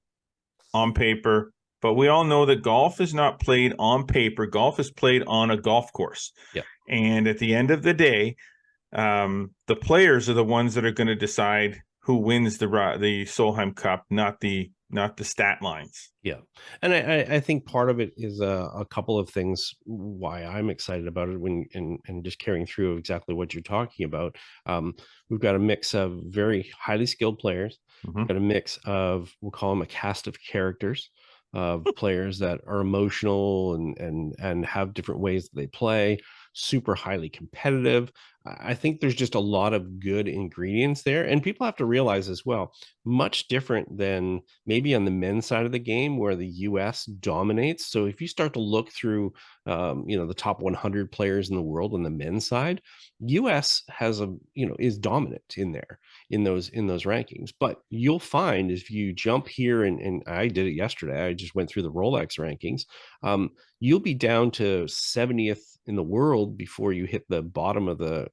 on paper. But we all know that golf is not played on paper. Golf is played on a golf course. Yeah. And at the end of the day, the players are the ones that are going to decide who wins the Solheim Cup, not the stat lines. Yeah. And I think part of it is a couple of things why I'm excited about it and just carrying through exactly what you're talking about. We've got a mix of very highly skilled players. We've got a mix of, we'll call them a cast of characters, of players that are emotional and have different ways that they play, super highly competitive. I think there's just a lot of good ingredients there. And people have to realize as well, much different than maybe on the men's side of the game where the US dominates. So if you start to look through, the top 100 players in the world on the men's side, US has is dominant in there in those rankings. But you'll find if you jump here, and I did it yesterday, I just went through the Rolex rankings. You'll be down to 70th in the world before you hit the bottom of the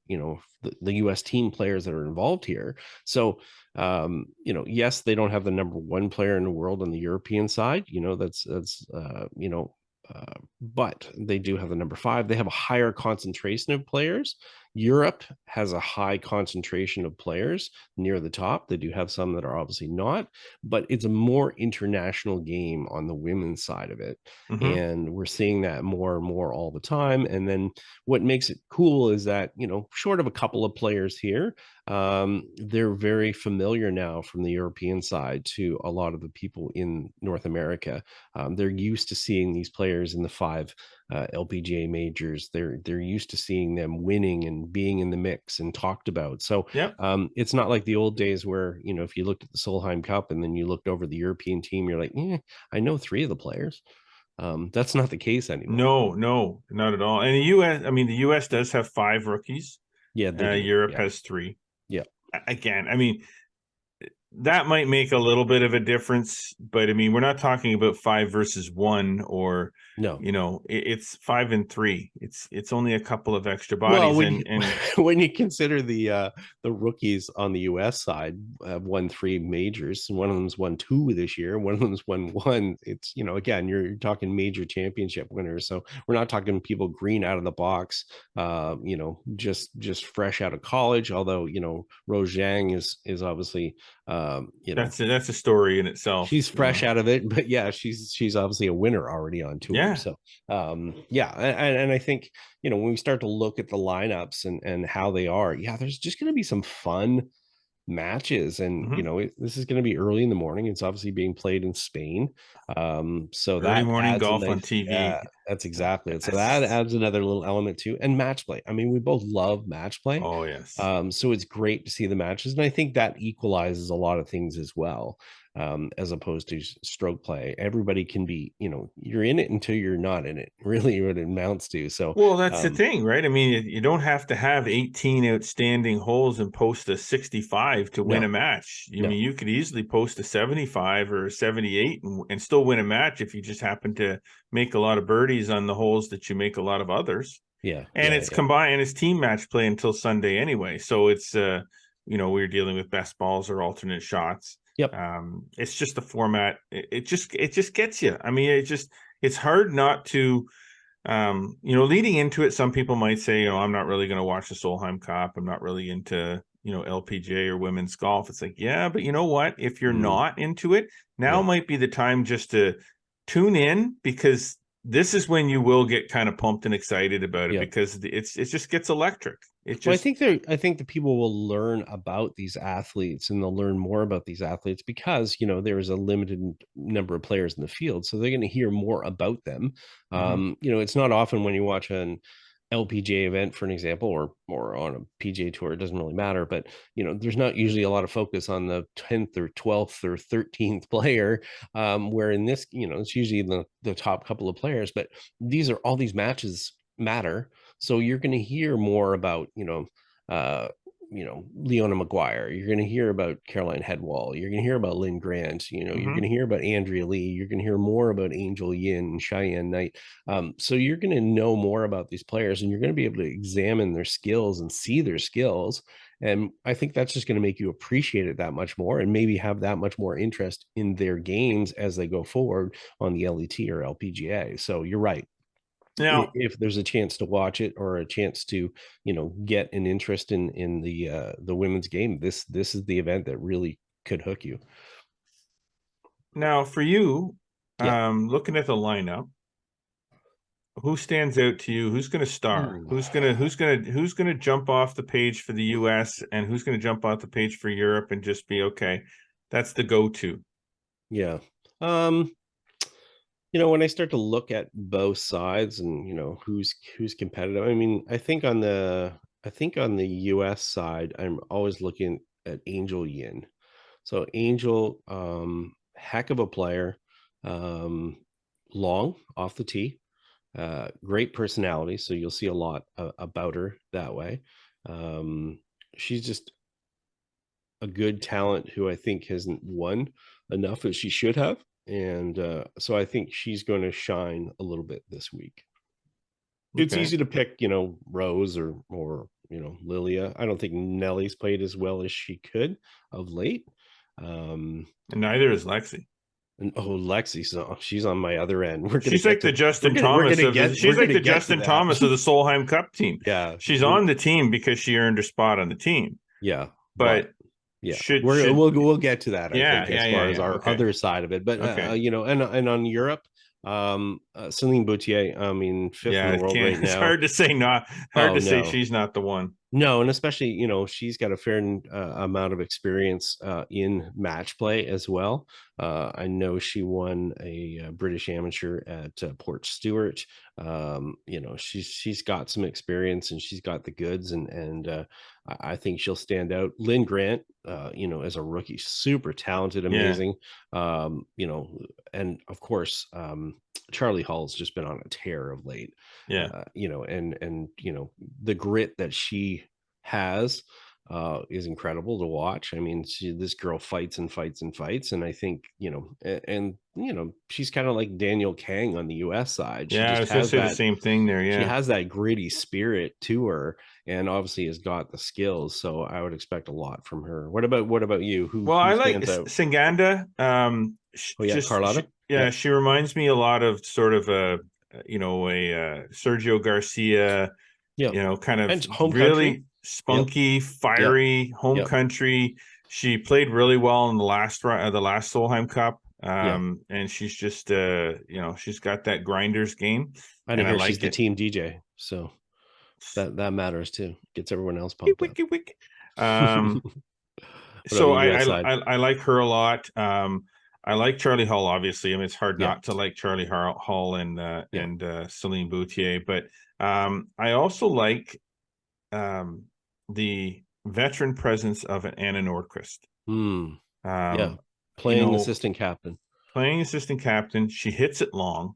US team players that are involved here. So yes, they don't have the number one player in the world on the European side, but they do have the number 5. They have a higher concentration of players. Europe has a high concentration of players near the top. They do have some that are obviously not, but it's a more international game on the women's side of it. And we're seeing that more and more all the time. And then what makes it cool is that, short of a couple of players here, they're very familiar now from the European side to a lot of the people in North America. They're used to seeing these players in the 5 LPGA majors. They're used to seeing them winning and being in the mix and talked about. So it's not like the old days where, if you looked at the Solheim Cup and then you looked over the European team, you're like, I know 3 of the players. That's not the case anymore. No, not at all. And the US does have 5 rookies. Yeah, Europe has 3. Yeah. Again, that might make a little bit of a difference, but we're not talking about 5 versus 1 or no. It's 5 and 3. It's only a couple of extra bodies. Well, when you consider the rookies on the US side have won 3 majors, and one of them's won 2 this year, one of them's won 1. It's again, you're talking major championship winners. So we're not talking people green out of the box, just fresh out of college. Although Rose Zhang is obviously that's a story in itself. She's fresh out of it, but yeah, she's obviously a winner already on tour. Yeah. So and I think when we start to look at the lineups and how they are, there's just going to be some fun matches, and this is going to be early in the morning. It's obviously being played in Spain, so early that morning adds golf on TV. Yeah, that's exactly it. So that adds another little element too, and match play. We both love match play. Oh yes. So it's great to see the matches, and I think that equalizes a lot of things as well. As opposed to stroke play, everybody can be, you're in it until you're not in it, really what it amounts to. So well, that's the thing, right? You don't have to have 18 outstanding holes and post a 65 to win a match. You could easily post a 75 or a 78 and still win a match if you just happen to make a lot of birdies on the holes that you make a lot of others. It's combined, it's team match play until Sunday anyway. So it's we're dealing with best balls or alternate shots. It's just the format. It just gets you. It's hard not to, leading into it. Some people might say, I'm not really going to watch the Solheim Cup. I'm not really into, LPGA or women's golf. It's like, yeah, but you know what? If you're not into it, now might be the time just to tune in, because this is when you will get kind of pumped and excited about it, because it just gets electric. I think the people will learn about these athletes, and they'll learn more about these athletes because there is a limited number of players in the field, so they're going to hear more about them. It's not often when you watch an LPGA event, for an example, or on a PGA tour, it doesn't really matter, but there's not usually a lot of focus on the 10th or 12th or 13th player, where in this, it's usually the top couple of players. But all these matches matter, so you're going to hear more about Leona Maguire. You're going to hear about Caroline Headwall. You're going to hear about Lynn Grant. You're going to hear about Andrea Lee. You're going to hear more about Angel Yin and Cheyenne Knight. So you're going to know more about these players, and you're going to be able to examine their skills and see their skills. And I think that's just going to make you appreciate it that much more, and maybe have that much more interest in their games as they go forward on the LET or LPGA. So you're right. Now, if there's a chance to watch it, or a chance to, get an interest in the women's game, this is the event that really could hook you. Now, for you, looking at the lineup, who stands out to you? Who's going to star? Who's going to jump off the page for the US, and who's going to jump off the page for Europe and just be okay? That's the go-to. Yeah. When I start to look at both sides and, who's competitive, I think on the I think on the US side, I'm always looking at Angel Yin. So Angel, heck of a player, um, long off the tee, great personality. So you'll see a lot about her that way. Um, she's just a good talent who I think hasn't won enough as she should have. And so I think she's going to shine a little bit this week. It's Okay. easy to pick, you know, Rose or you know, Lilia. I don't think Nellie's played as well as she could of late. And neither is Lexi. And Lexi, so she's on my other end. She's like the Justin Thomas of the, she's like the Justin Thomas of the Solheim Cup team. Yeah, she's on the team because she earned her spot on the team. Yeah, but yeah, we'll get to that. Yeah, I think as far as our other side of it, but you know, and on Europe, Celine Boutier, I mean, fifth in the world right now. It's hard to say say she's not the one. No, and especially, you know, she's got a fair amount of experience in match play as well. I know she won a British amateur at Port Stewart. You know, she's got some experience and she's got the goods, and I think she'll stand out. Lynn Grant, you know, as a rookie, super talented, amazing. You know, and of course, Charlie Hall's just been on a tear of late. You know, and you know, the grit that she has is incredible to watch. I mean, this girl fights and fights and fights, and I think, you know, and you know, she's kind of like Daniel Kang on the US side. I was gonna say the same thing there. She has that gritty spirit to her, and obviously has got the skills. So I would expect a lot from her. What about you? Well, I like Singanda. Carlotta. She reminds me a lot of sort of a Sergio Garcia. You know, kind of really spunky, fiery home country. She played really well in the last Solheim Cup. And she's just you know, she's got that grinders game. And I hear she's the team DJ, so that matters too. Gets everyone else pumped up. So I like her a lot. I like Charlie Hall, obviously. I mean, it's hard not to like Charlie Hall and Celine Boutier, but I also like the veteran presence of an Anna Nordquist. Playing assistant captain. She hits it long.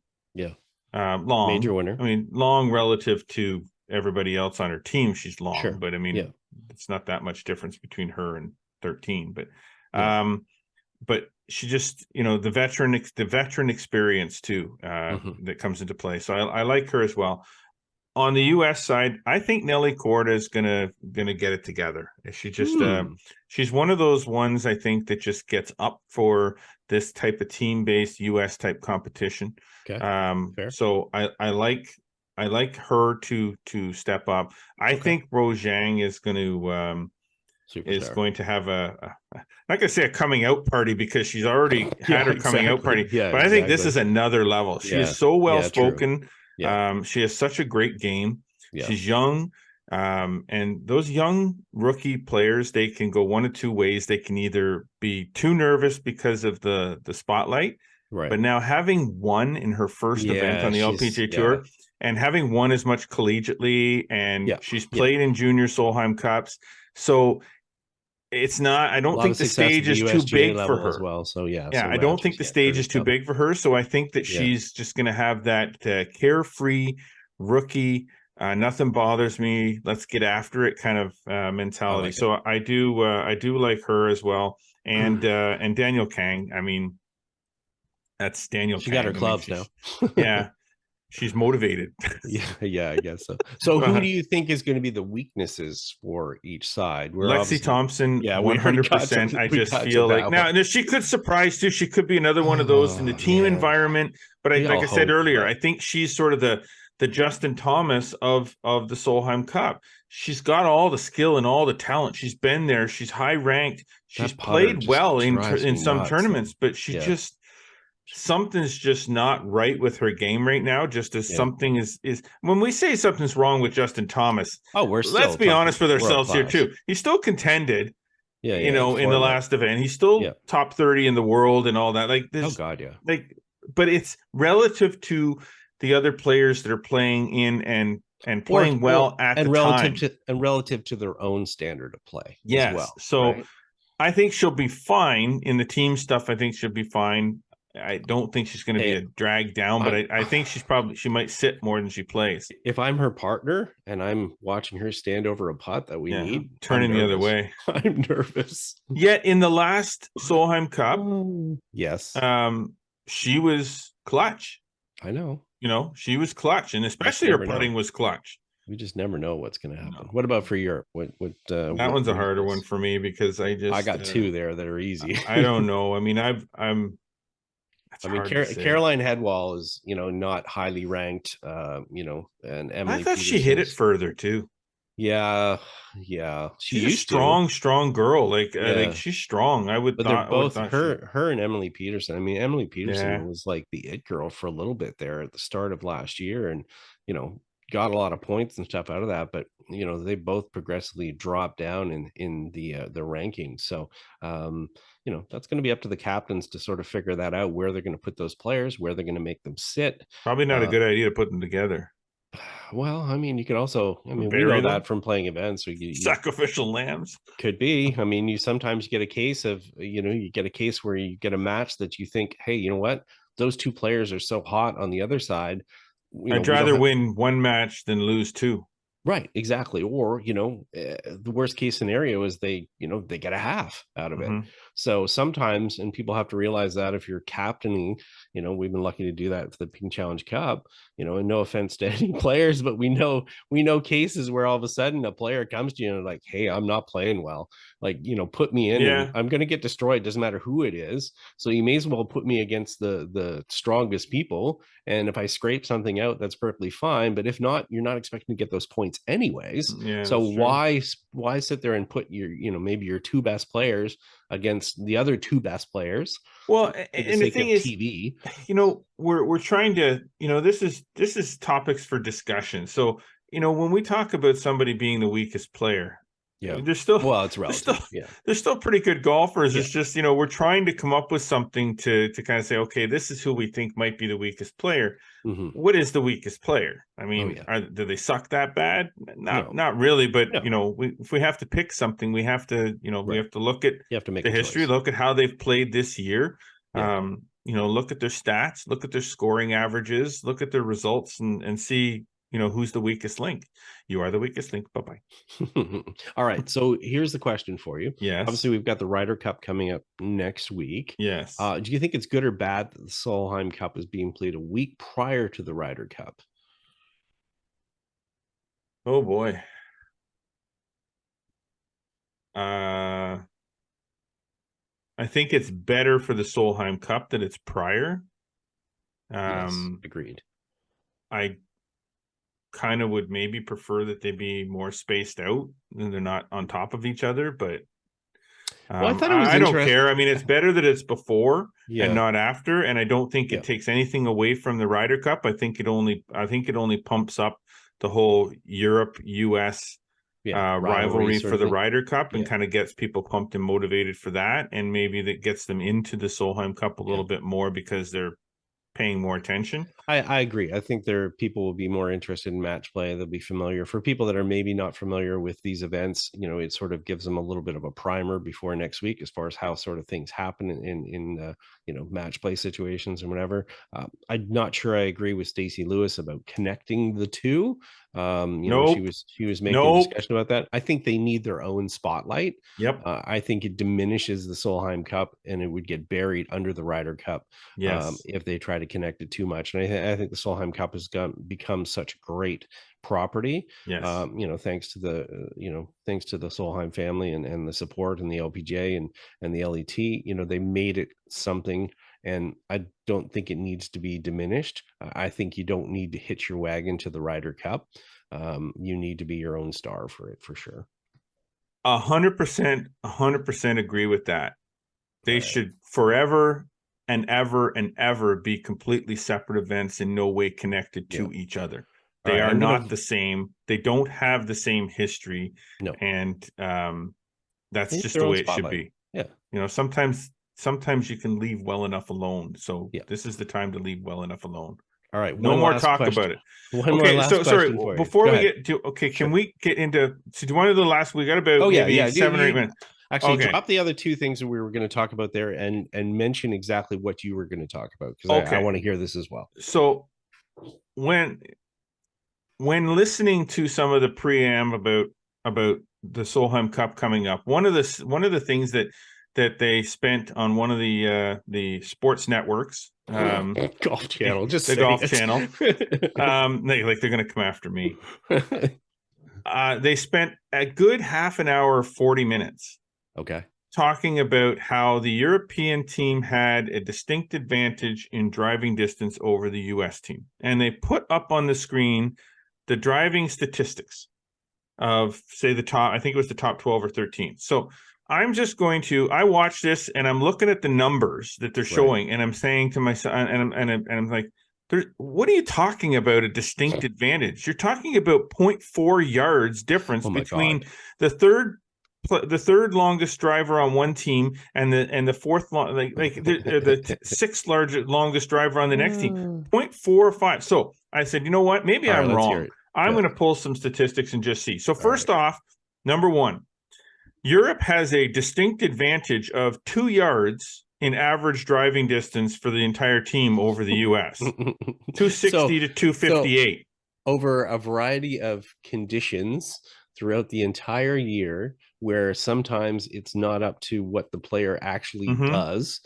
Long. Major winner. I mean, long relative to everybody else on her team. She's long, but I mean, it's not that much difference between her and 13. But she just, you know, the veteran experience too that comes into play. So I like her as well. On the U.S. side, I think Nelly Korda is gonna get it together. She just she's one of those ones, I think, that just gets up for this type of team-based U.S. type competition. Fair. So I like her to step up. I think Rose Zhang is going to have a not gonna say a coming out party, because she's already had her coming out party. But I think this is another level. She is so well spoken. She has such a great game. She's young. And those young rookie players, they can go one of two ways. They can either be too nervous because of the spotlight, but now having won in her first event on the LPGA Tour, and having won as much collegiately, and she's played in junior Solheim Cups, so it's not, I don't think the stage is too big for her as well. So I don't think the stage is too big for her. So I think that she's just going to have that carefree rookie, nothing bothers me, let's get after it kind of mentality. So I do like her as well. And Daniel Kang, I mean, that's Daniel Kang. She got her clubs now. She's motivated. I guess so. So who do you think is going to be the weaknesses for each side? Lexi Thompson, 100%. I just feel like now she could surprise too. She could be another one of those in the team environment. But like I said earlier, I think she's sort of the Justin Thomas of the Solheim Cup. She's got all the skill and all the talent. She's been there. She's high ranked. She's played well in some tournaments, but she just, something's just not right with her game right now. Just as something is when we say something's wrong with Justin Thomas, let's be honest with ourselves here too. He still contended, you know, in the last event. He's still top 30 in the world and all that. Like this, but it's relative to the other players that are playing in and and playing well at the time. Relative to their own standard of play yes. as well. So right? I think she'll be fine in the team stuff. I think she'll be fine. I don't think she's going to be a drag down, but I think she might sit more than she plays. If I'm her partner and I'm watching her stand over a putt that we need, turning the other way. I'm nervous. Yet in the last Solheim Cup, yes, she was clutch. I know. She was clutch, and especially her putting was clutch. We just never know what's going to happen. No. What about for Europe? That one's a harder one for me because I got two there that are easy. I don't know. I mean, Caroline Headwall is, not highly ranked, and Emily I thought she hit it further too. Yeah. She's a strong girl. Like she's strong. They're both her and Emily Peterson. I mean, Emily Peterson was like the it girl for a little bit there at the start of last year, and got a lot of points and stuff out of that. But they both progressively dropped down in the rankings. So that's going to be up to the captains to sort of figure that out, where they're going to put those players, where they're going to make them sit. Probably not a good idea to put them together. Well, I mean, you could also, we know that from playing events. Sacrificial lambs. Could be. I mean, you sometimes get a case of, you get a case where you get a match that you think, hey, you know what? Those two players are so hot on the other side. I'd rather win one match than lose two. Right, exactly. Or, the worst case scenario is they get a half out of it. So sometimes, and people have to realize that if you're captaining, we've been lucky to do that for the Ping Challenge Cup, and no offense to any players, but we know cases where all of a sudden a player comes to you and like, hey, I'm not playing well. Like, put me in and I'm going to get destroyed. Doesn't matter who it is. So you may as well put me against the strongest people. And if I scrape something out, that's perfectly fine. But if not, you're not expecting to get those points anyways. So why sit there and put your, maybe your two best players against the other two best players? Well, and the thing is, TV, we're trying to, this is topics for discussion. So, when we talk about somebody being the weakest player, there's still, it's relative. They're still pretty good golfers. It's just, we're trying to come up with something to kind of say, okay, this is who we think might be the weakest player. What is the weakest player? I mean, do they suck that bad? Not really, but if we have to pick something, we have to, we have to look at the history, look at how they've played this year. Look at their stats, look at their scoring averages, look at their results, and see, who's the weakest link. You are the weakest link. Bye-bye. All right. So here's the question for you. Yes. Obviously, we've got the Ryder Cup coming up next week. Yes. Do you think it's good or bad that the Solheim Cup is being played a week prior to the Ryder Cup? Oh, boy. I think it's better for the Solheim Cup that it's prior. Yes, agreed. I kind of would maybe prefer that they be more spaced out and they're not on top of each other, but I thought it was I don't care. I mean, it's better that it's before and not after, and I don't think it takes anything away from the Ryder Cup. I think it only pumps up the whole Europe US rivalry for the Ryder Cup and kind of gets people pumped and motivated for that, and maybe that gets them into the Solheim Cup a little bit more because they're paying more attention. I agree. I think people will be more interested in match play. They'll be familiar. For people that are maybe not familiar with these events, it sort of gives them a little bit of a primer before next week as far as how sort of things happen in match play situations and whatever. I'm not sure I agree with Stacey Lewis about connecting the two. She was making a discussion about that. I think they need their own spotlight. Yep. I think it diminishes the Solheim Cup and it would get buried under the Ryder Cup. If they try to connect it too much. And I think the Solheim Cup has become such great property. Yes. Thanks to the Solheim family and the support and the LPGA and the LET, they made it something. And I don't think it needs to be diminished. I think you don't need to hitch your wagon to the Ryder Cup. You need to be your own star for it, for sure. 100% agree with that. They should forever and ever be completely separate events, in no way connected to each other. They are not the same. They don't have the same history. No. And that's just the way it should be. Yeah. Sometimes you can leave well enough alone. So this is the time to leave well enough alone. All right. No more talk question. about it. One more last question sorry. for you. Before Go we ahead. get to, okay, Sure. can we get into, so do you want to do the last, we got about 7 or 8 minutes. Actually, drop the other two things that we were going to talk about there and mention exactly what you were going to talk about, because I want to hear this as well. So when listening to some of the preamble about the Solheim Cup coming up, one of the things that they spent on one of the sports networks, Golf Channel, just the Golf Channel, they're going to come after me. They spent a good half an hour, 40 minutes. Okay. Talking about how the European team had a distinct advantage in driving distance over the US team. And they put up on the screen the driving statistics of, say, I think it was the top 12 or 13. So I'm just I watch this and I'm looking at the numbers that they're showing, and I'm saying to myself, and I'm like, what are you talking about? A distinct advantage? You're talking about 0.4 yards difference between the third longest driver on one team and the fourth the sixth longest driver on the next team. 0.45. So I said, you know what? Maybe I'm wrong. I'm going to pull some statistics and just see. So first off, number one, Europe has a distinct advantage of 2 yards in average driving distance for the entire team over the US. 260 to 258. Over a variety of conditions throughout the entire year, where sometimes it's not up to what the player actually does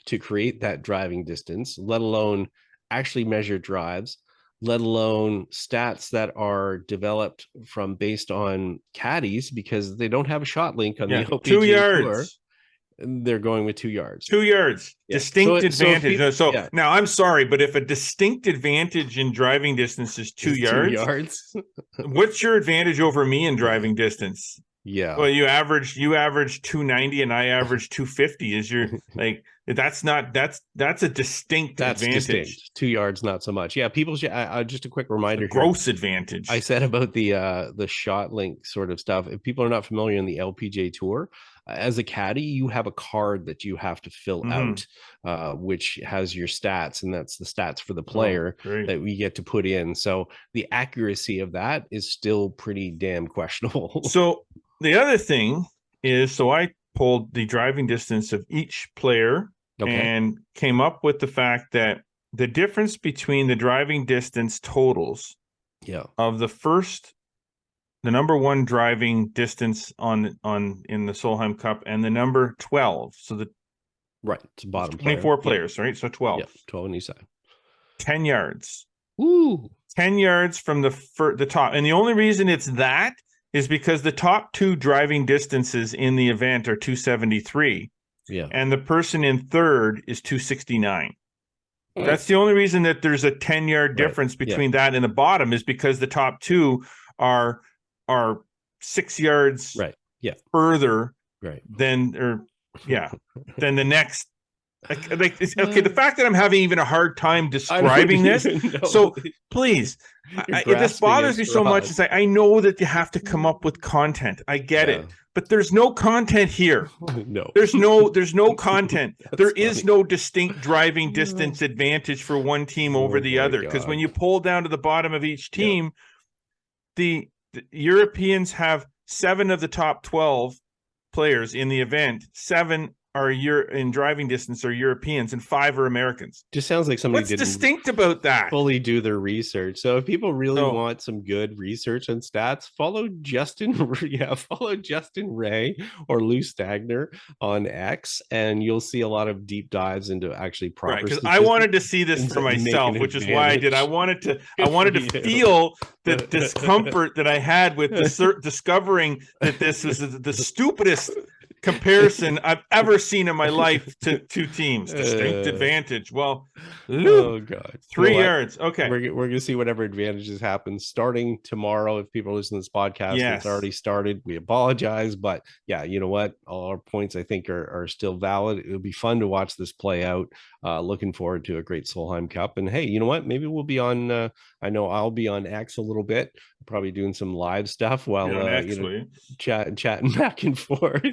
to create that driving distance, let alone actually measure drives, let alone stats that are developed based on caddies, because they don't have a shot link on the LPGA 2 yards. Tour. They're going with 2 yards. 2 yards. Yeah. Distinct advantage. Now, I'm sorry, but if a distinct advantage in driving distance is 2 yards, what's your advantage over me in driving distance? Yeah. Well, you average 290 and I average 250. Is your that's a distinct advantage. Distinct. 2 yards, not so much. Yeah, people should, just a quick reminder. Gross advantage. I said about the shot link sort of stuff. If people are not familiar in the LPGA Tour, as a caddy, you have a card that you have to fill out, which has your stats, and that's the stats for the player that we get to put in. So the accuracy of that is still pretty damn questionable. So the other thing is, I pulled the driving distance of each player and came up with the fact that the difference between the driving distance totals of the number one driving distance in the Solheim Cup and the number 12. So it's bottom 24 players, right? So 12. 12 on each side. 10 yards. Ooh. 10 yards from the top. And the only reason it's that is because the top two driving distances in the event are 273. Yeah. And the person in third is 269. That's the only reason that there's a 10-yard difference between that and the bottom, is because the top two are 6 yards further than the next. The fact that I'm having even a hard time describing this. So please, this bothers me so much. It's I know that you have to come up with content. I get it, but there's no content here. No, there's no content. There is no distinct driving distance advantage for one team over the other, because when you pull down to the bottom of each team, the Europeans have 7 of the top 12 players in the event. 7 are in driving distance are Europeans and 5 are Americans. Just sounds like somebody didn't distinct about that. Fully do their research. So if people really want some good research and stats, follow Justin Ray or Lou Stagner on X, and you'll see a lot of deep dives into actually proper. Because I wanted to see this for myself, which is why I did. I wanted to feel the discomfort that I had with discovering that this was the stupidest comparison I've ever seen in my life to 2 teams. Distinct advantage. Well, oh god, 3 yards. Okay, we're gonna see whatever advantages happen starting tomorrow. If people listen to this podcast, it's already started. We apologize, but yeah, you know what? All our points I think are still valid. It'll be fun to watch this play out. Looking forward to a great Solheim Cup. And hey, you know what? Maybe we'll be on. I know I'll be on X a little bit, probably doing some live stuff while chatting back and forth.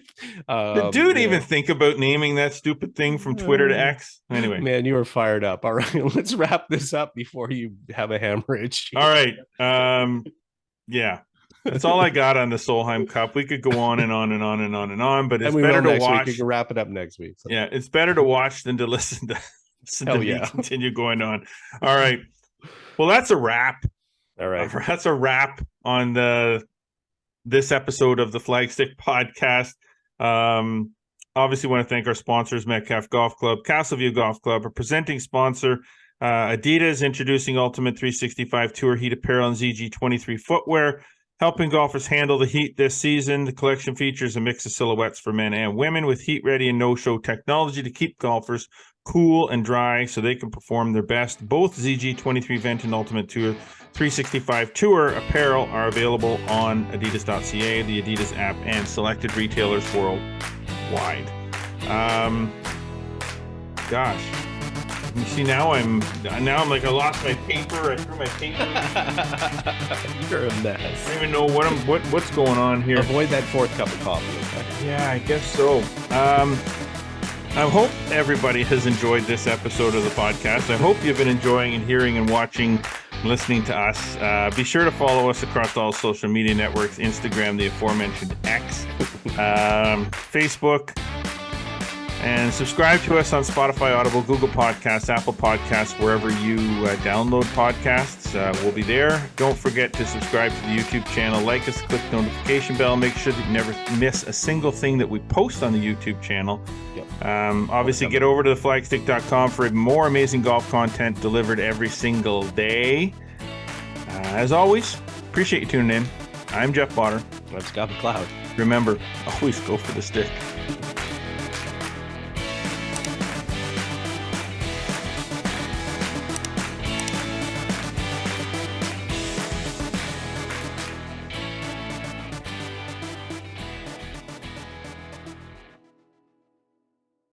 Did dude even think about naming that stupid thing from Twitter to X? Anyway, man, you were fired up. All right, let's wrap this up before you have a hemorrhage. All right. Yeah. That's all I got on the Solheim Cup. We could go on and on and on and on and on, but it's better to watch. You can wrap it up next week. So. Yeah, it's better to watch than to listen to me continue going on. All right. Well, that's a wrap. All right. That's a wrap on this episode of the Flagstick podcast. Obviously want to thank our sponsors, Metcalf Golf Club, Castleview Golf Club, our presenting sponsor, Adidas, introducing Ultimate 365 Tour Heat Apparel and ZG23 footwear, helping golfers handle the heat this season. The collection features a mix of silhouettes for men and women with heat-ready and no-show technology to keep golfers cool and dry so they can perform their best. Both ZG23 Vent and Ultimate Tour 365 Tour apparel are available on adidas.ca, the Adidas app, and selected retailers worldwide. Gosh. You see, now I'm like, I lost my paper. I threw my paper. You're a mess. I don't even know what's going on here. Avoid that fourth cup of coffee. Okay? Yeah, I guess so. I hope everybody has enjoyed this episode of the podcast. I hope you've been enjoying and hearing and watching, listening to us. Be sure to follow us across all social media networks, Instagram, the aforementioned X, Facebook, and subscribe to us on Spotify, Audible, Google Podcasts, Apple Podcasts, wherever you download podcasts. We'll be there. Don't forget to subscribe to the YouTube channel. Like us, click the notification bell. Make sure that you never miss a single thing that we post on the YouTube channel. Yep. Obviously, get over to theflagstick.com for more amazing golf content delivered every single day. As always, appreciate you tuning in. I'm Jeff Potter. I'm Scott McLeod. Remember, always go for the stick.